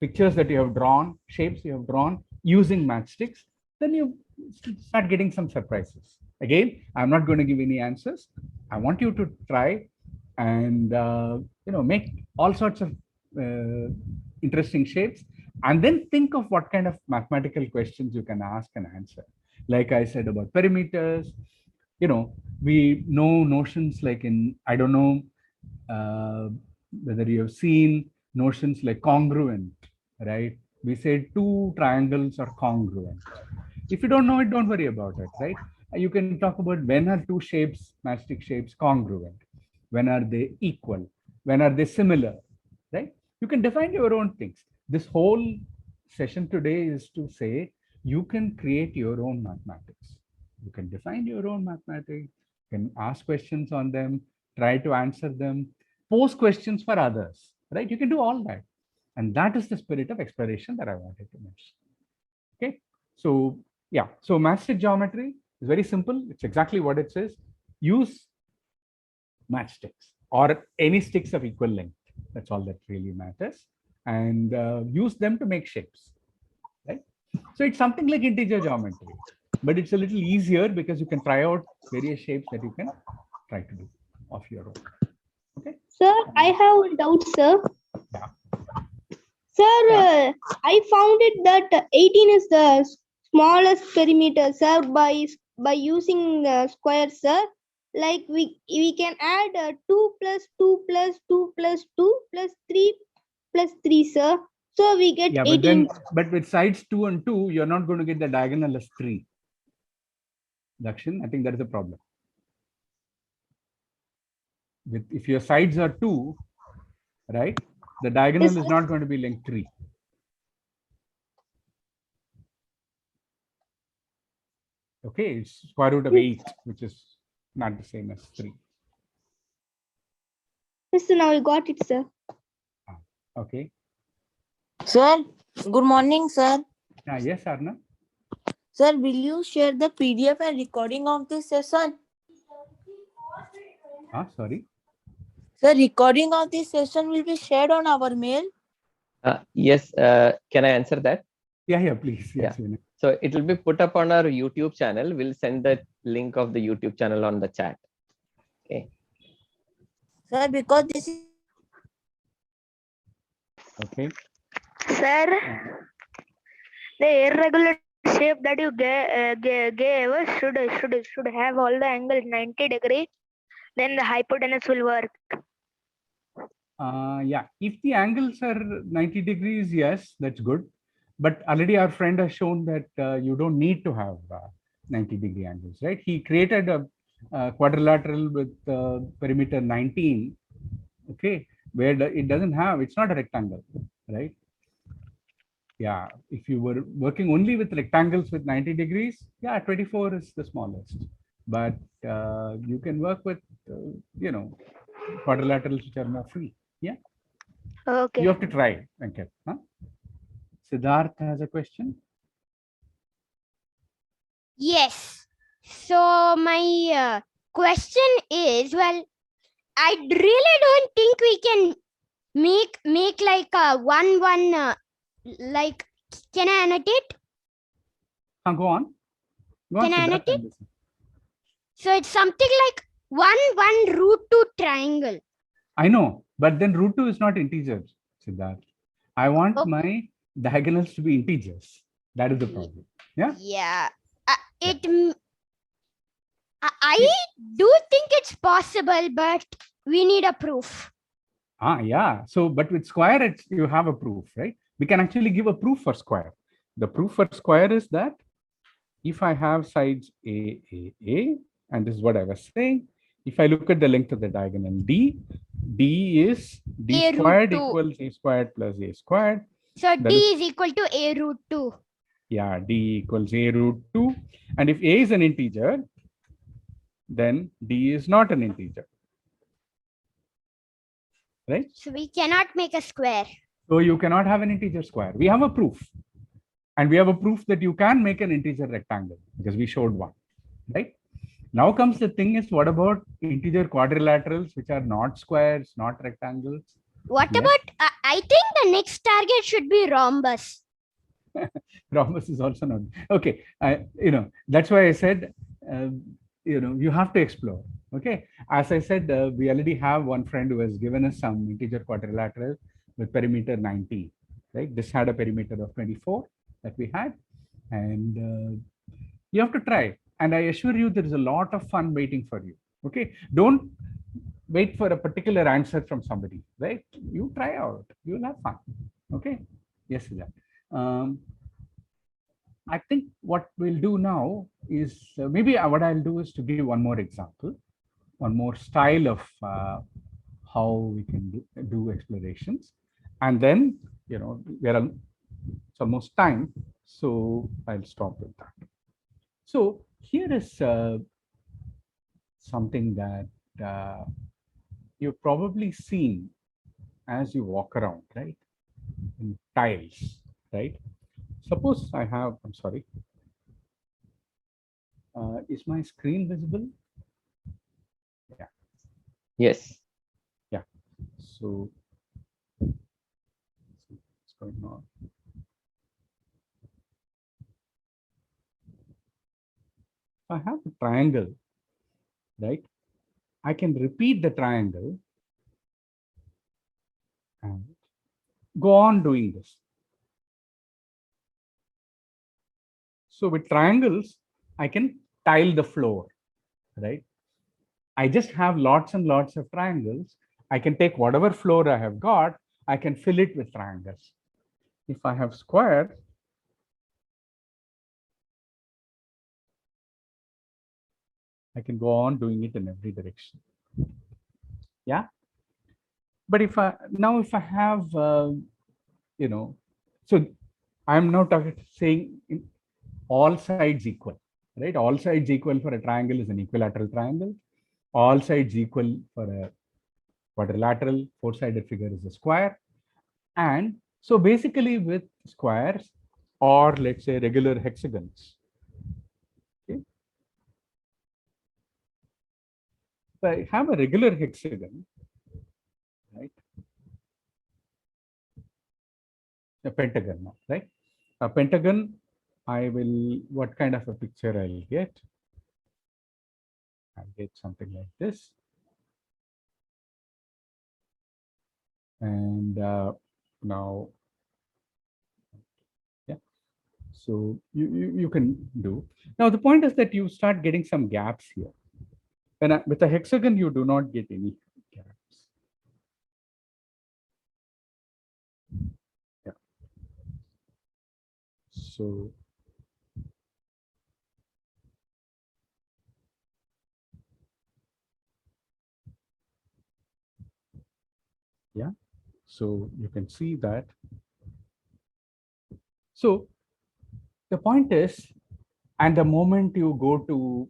pictures that you have drawn, shapes you have drawn using matchsticks, then you start getting some surprises. Again, I'm not going to give any answers. I want you to try and, make all sorts of interesting shapes, and then think of what kind of mathematical questions you can ask and answer. Like I said about perimeters, we know notions like I don't know whether you have seen notions like congruent, right? We say 2 triangles are congruent. If you don't know it, don't worry about it, right? You can talk about when are 2 shapes, matchstick shapes, congruent? When are they equal? When are they similar, right? You can define your own things. This whole session today is to say you can create your own mathematics. You can define your own mathematics, you can ask questions on them, try to answer them, pose questions for others, right? You can do all that. And that is the spirit of exploration that I wanted to mention. Okay. So yeah, so matchstick geometry is very simple. It's exactly what it says. Use matchsticks or any sticks of equal length. That's all that really matters. And use them to make shapes, right? So it's something like integer geometry, but it's a little easier because you can try out various shapes that you can try to do of your own. Okay. Sir, I have a doubt, sir. Yeah. Sir, I found it that 18 is the smallest perimeter, sir, by using square, sir. Like we can add 2 plus 2 plus 2 plus 2 plus 3 plus 3, sir. So we get Yeah, 18. but with sides 2 and 2, you're not going to get the diagonal as 3. Dakshin, I think that is the problem. If your sides are 2, right, the diagonal is not going to be length 3. Okay, it's square root of 8, which is not the same as 3. Yes, sir, now I got it, sir. Okay. Sir, good morning, sir. Yes, Arna. Sir, will you share the PDF and recording of this session? Sorry. Sir, recording of this session will be shared on our mail. Yes, can I answer that? Yeah, please. Yes, yeah. So it will be put up on our YouTube channel. We'll send the link of the YouTube channel on the chat. Okay. Sir, because this is... Okay. Sir, the irregular shape that you gave us should have all the angles 90 degrees. Then the hypotenuse will work. Yeah, if the angles are 90 degrees, yes, that's good. But already our friend has shown that you don't need to have 90-degree angles, right? He created a quadrilateral with perimeter 19, okay, where it doesn't have, it's not a rectangle, right? Yeah, if you were working only with rectangles with 90 degrees, yeah, 24 is the smallest. But you can work with, quadrilaterals which are more free. Yeah. Okay. You have to try, Venkat. Huh? Siddharth has a question. Yes. So my question is, well, I really don't think we can make like a one like. Can I annotate? Go on. Can I annotate? So it's something like 1 root 2 triangle. I know, but then root 2 is not integer, Siddharth. I want my diagonals to be integers. That is the problem. Yeah. Yeah. I do think it's possible, but we need a proof. Yeah. So, but with square, you have a proof, right? We can actually give a proof for square. The proof for square is that if I have sides A, and this is what I was saying, if I look at the length of the diagonal D is D squared equals A squared plus A squared. So D is equal to A root 2. Yeah, D equals A root 2. And if A is an integer, then D is not an integer. Right? So we cannot make a square. So you cannot have an integer square. We have a proof. And we have a proof that you can make an integer rectangle because we showed one. Right? Now comes the thing is, what about integer quadrilaterals, which are not squares, not rectangles? What about, I think the next target should be rhombus. Rhombus is also not. Okay. That's why I said, you have to explore. Okay. As I said, we already have one friend who has given us some integer quadrilateral with perimeter 19, right? This had a perimeter of 24 that we had. And you have to try. And I assure you, there is a lot of fun waiting for you. Okay. Don't wait for a particular answer from somebody, right? You try out. You will have fun. Okay. Yes, Siddharth. I think what we'll do now is maybe what I'll do is to give one more example, one more style of how we can do explorations. And then, it's almost time. So I'll stop with that. So here is something that you've probably seen as you walk around, right? In tiles, right? Suppose I have, I'm sorry. Is my screen visible? Yeah. Yes. Yeah. So what's going on? I have a triangle, right? I can repeat the triangle and go on doing this. So with triangles, I can tile the floor, right? I just have lots and lots of triangles. I can take whatever floor I have got, I can fill it with triangles. If I have square, I can go on doing it in every direction. Yeah. But if I have, you know, so I'm now saying all sides equal, right? All sides equal for a triangle is an equilateral triangle. All sides equal for a quadrilateral, four-sided figure is a square. And so basically with squares or let's say regular hexagons, okay? So I have a regular hexagon, right? A pentagon now, right? A pentagon, I will, what kind of a picture I'll get? I'll get something like this. And now, yeah, so you can do. Now the point is that you start getting some gaps here. And with a hexagon, you do not get any gaps. Yeah. So yeah, so you can see that. So the point is, and the moment you go to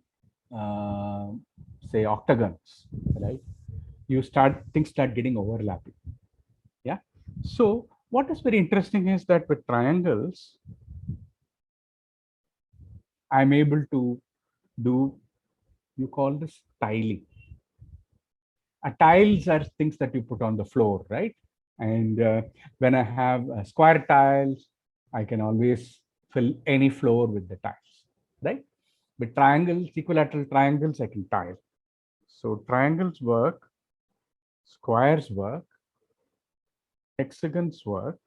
say octagons, right, things start getting overlapping. Yeah. So what is very interesting is that with triangles, I'm able to do, you call this tiling. Tiles are things that you put on the floor, right? And when I have square tiles, I can always fill any floor with the tiles, right? With triangles, equilateral triangles, I can tile. So triangles work, squares work, hexagons work,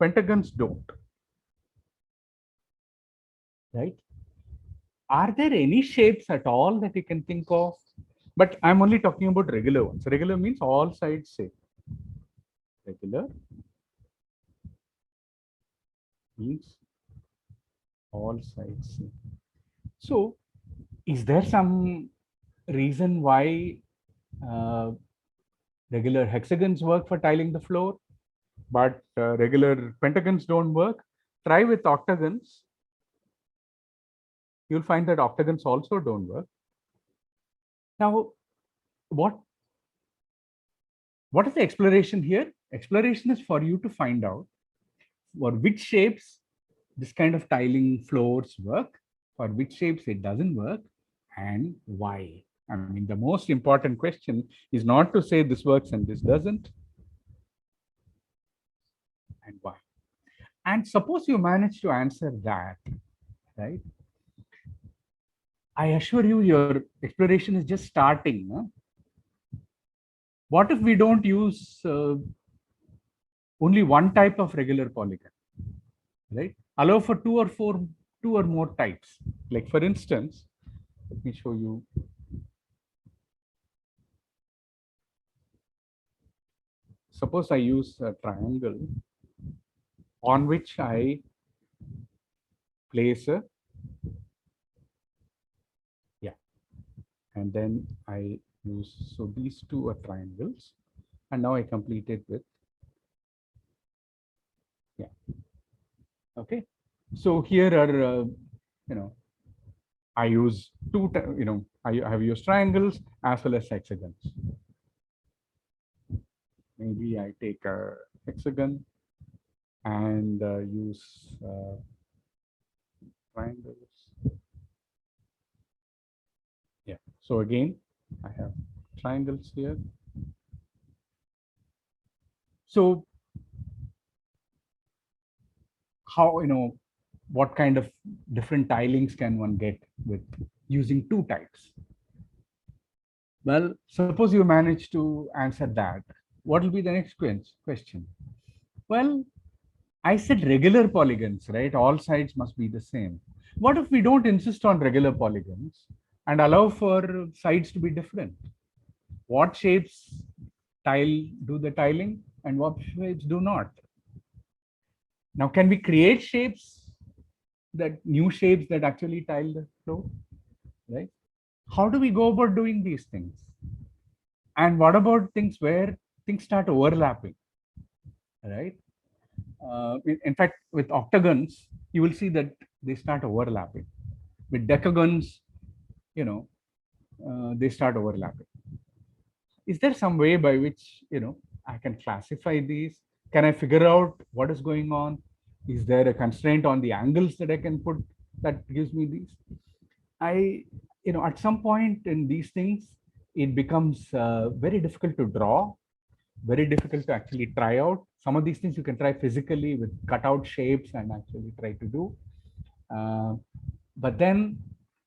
pentagons don't, right? Are there any shapes at all that you can think of? But I'm only talking about regular ones. Regular means all sides same. Regular means all sides same. So is there some reason why regular hexagons work for tiling the floor, but regular pentagons don't work? Try with octagons. You'll find that octagons also don't work. Now, what is the exploration here? Exploration is for you to find out for which shapes this kind of tiling floors work, for which shapes it doesn't work, and why. I mean, the most important question is not to say this works and this doesn't, and why. And suppose you manage to answer that, right? I assure you, your exploration is just starting. Huh? What if we don't use only one type of regular polygon, right? Allow for two or more types. Like for instance, let me show you. Suppose I use a triangle on which I place a, yeah, and then I use, so these two are triangles, and now I complete it with, yeah, okay. So here are, you know, I use I have used triangles as well as hexagons. Maybe I take a hexagon and use triangles. Yeah, so again, I have triangles here. So how, what kind of different tilings can one get with using two types? Well, suppose you manage to answer that, what will be the next question? Well, I said regular polygons, right? All sides must be the same. What if we don't insist on regular polygons and allow for sides to be different? What shapes do the tiling and what shapes do not? Now, can we create new shapes that actually tile the floor, right? How do we go about doing these things? And what about things where things start overlapping, right? In fact, with octagons, you will see that they start overlapping. With decagons, they start overlapping. Is there some way by which, I can classify these? Can I figure out what is going on? Is there a constraint on the angles that I can put that gives me these? At some point in these things, it becomes very difficult to draw, very difficult to actually try out. Some of these things you can try physically with cutout shapes and actually try to do. But then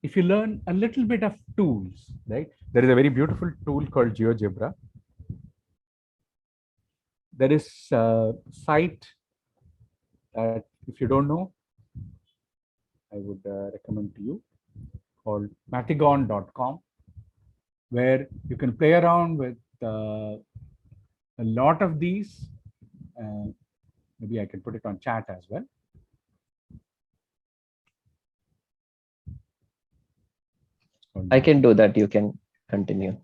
if you learn a little bit of tools, right? There is a very beautiful tool called GeoGebra. There is a site that, if you don't know, I would recommend to you, called mathigon.com, where you can play around with a lot of these. Maybe I can put it on chat as well. I can do that. You can continue.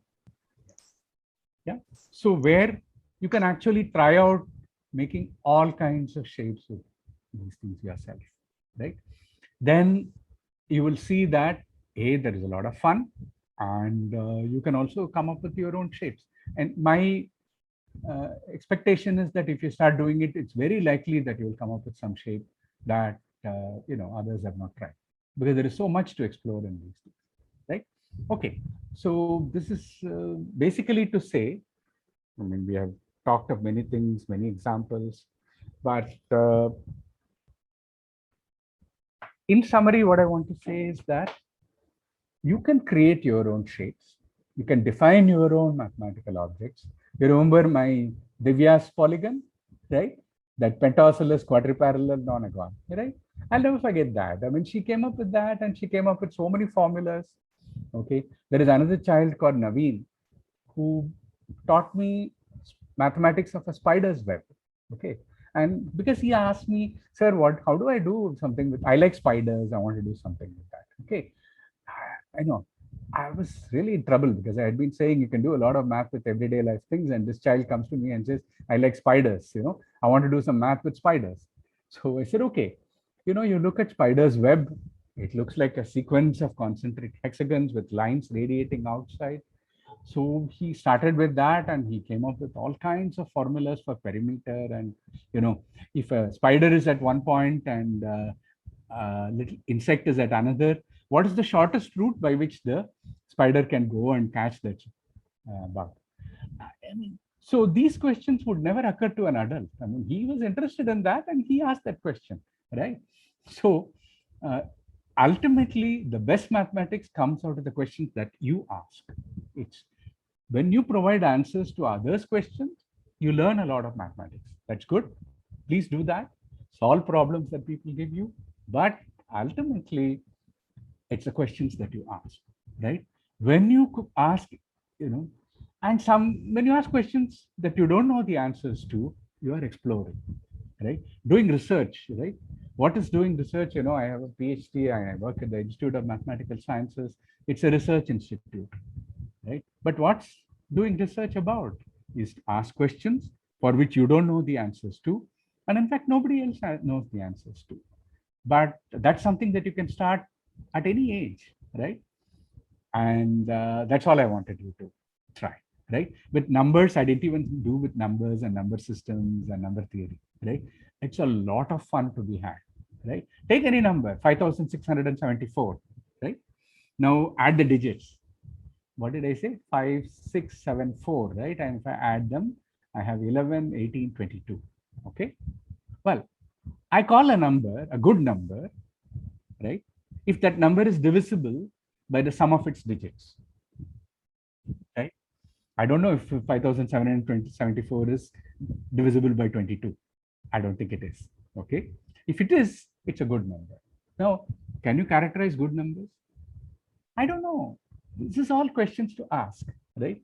Yeah. So where you can actually try out making all kinds of shapes with these things yourself, right? Then you will see that there is a lot of fun, and you can also come up with your own shapes. And my expectation is that if you start doing it, it's very likely that you will come up with some shape that others have not tried, because there is so much to explore in these things, right? Okay, so this is basically to say, I mean, we have talked of many things, many examples, but in summary, what I want to say is that you can create your own shapes. You can define your own mathematical objects. You remember my Divya's polygon, right? That pentascellus quadriparallel nonagon, right? I'll never forget that. I mean, she came up with that, and she came up with so many formulas. Okay. There is another child called Naveen who taught me mathematics of a spider's web. Okay. And because he asked me, sir, how do I do something with, I like spiders, I want to do something with that. Okay. I know. I was really in trouble because I had been saying you can do a lot of math with everyday life things, and this child comes to me and says, I like spiders, I want to do some math with spiders. So I said, okay, you look at spider's web, it looks like a sequence of concentric hexagons with lines radiating outside. So he started with that, and he came up with all kinds of formulas for perimeter. And, if a spider is at one point and a little insect is at another, what is the shortest route by which the spider can go and catch that bug? I mean, so these questions would never occur to an adult. I mean, he was interested in that, and he asked that question, right? So ultimately, the best mathematics comes out of the questions that you ask. It's when you provide answers to others' questions, you learn a lot of mathematics. That's good. Please do that. Solve problems that people give you. But ultimately, it's the questions that you ask, right? When you ask, and when you ask questions that you don't know the answers to, you are exploring, right? Doing research, right? What is doing research? I have a PhD, I work at the Institute of Mathematical Sciences. It's a research institute, right? But what's doing research about is to ask questions for which you don't know the answers to. And in fact, nobody else knows the answers to. But that's something that you can start at any age, right? And that's all I wanted you to try, right? With numbers, I didn't even do with numbers and number systems and number theory, right? It's a lot of fun to be had, right? Take any number, 5,674, right? Now add the digits. What did I say? 5, 6, 7, 4, right? And if I add them, I have 11, 18, 22, okay? Well, I call a number a good number, right? If that number is divisible by the sum of its digits, right? I don't know if 5,774 is divisible by 22. I don't think it is. Okay. If it is, it's a good number. Now, can you characterize good numbers? I don't know. This is all questions to ask, right?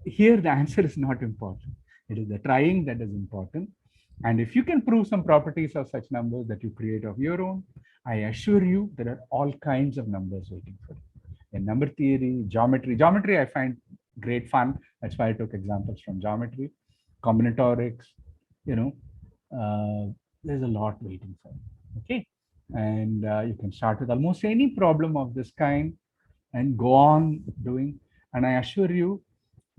Here, the answer is not important. It is the trying that is important. And if you can prove some properties of such numbers that you create of your own, I assure you there are all kinds of numbers waiting for you. In number theory, geometry I find great fun. That's why I took examples from geometry, combinatorics, there's a lot waiting for you. Okay. And you can start with almost any problem of this kind and go on doing. And I assure you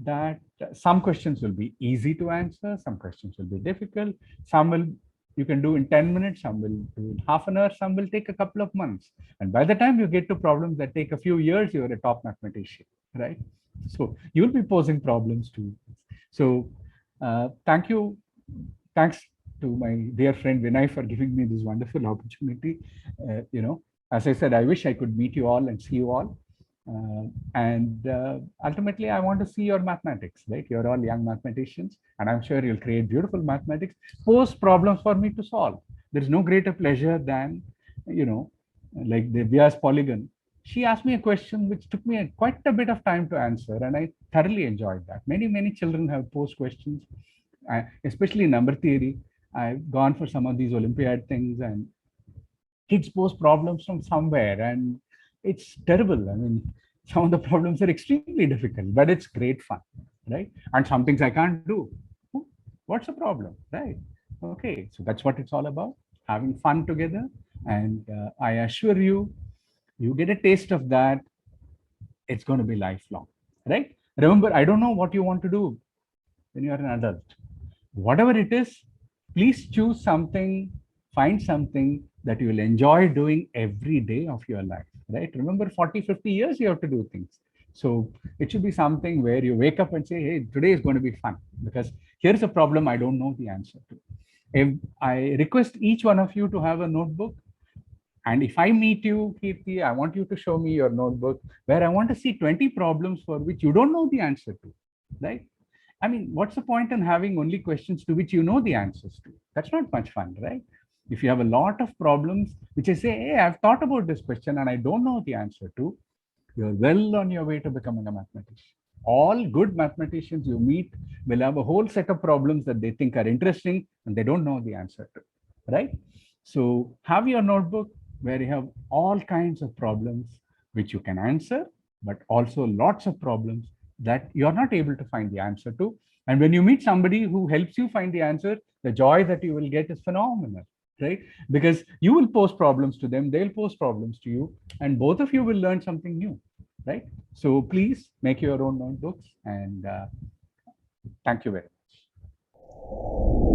that some questions will be easy to answer, some questions will be difficult, some you can do in 10 minutes, some will do in half an hour, some will take a couple of months. And by the time you get to problems that take a few years, you're a top mathematician, right? So you'll be posing problems too. So thanks to my dear friend Vinay for giving me this wonderful opportunity. As I said, I wish I could meet you all and see you all. Ultimately, I want to see your mathematics, right? You're all young mathematicians, and I'm sure you'll create beautiful mathematics, pose problems for me to solve. There's no greater pleasure than, like the Vya's polygon. She asked me a question which took me quite a bit of time to answer, and I thoroughly enjoyed that. Many children have posed questions, especially number theory. I've gone for some of these Olympiad things, and kids pose problems from somewhere, and it's terrible. I mean, some of the problems are extremely difficult, but it's great fun, right? And some things I can't do. What's the problem, right? Okay, so that's what it's all about, having fun together. And I assure you, you get a taste of that, it's going to be lifelong, right? Remember, I don't know what you want to do when you're an adult. Whatever it is, please choose something, find something that you will enjoy doing every day of your life, right? Remember, 40, 50 years, you have to do things. So it should be something where you wake up and say, hey, today is going to be fun, because here's a problem I don't know the answer to. If I request each one of you to have a notebook, and if I meet you, Kirti, I want you to show me your notebook where I want to see 20 problems for which you don't know the answer to, right? I mean, what's the point in having only questions to which you know the answers to? That's not much fun, right? If you have a lot of problems, which I say, hey, I've thought about this question and I don't know the answer to, you're well on your way to becoming a mathematician. All good mathematicians you meet will have a whole set of problems that they think are interesting and they don't know the answer to, right? So have your notebook where you have all kinds of problems which you can answer, but also lots of problems that you're not able to find the answer to. And when you meet somebody who helps you find the answer, the joy that you will get is phenomenal, right? Because you will pose problems to them, they'll pose problems to you, and both of you will learn something new, right? So please make your own notebooks, and thank you very much.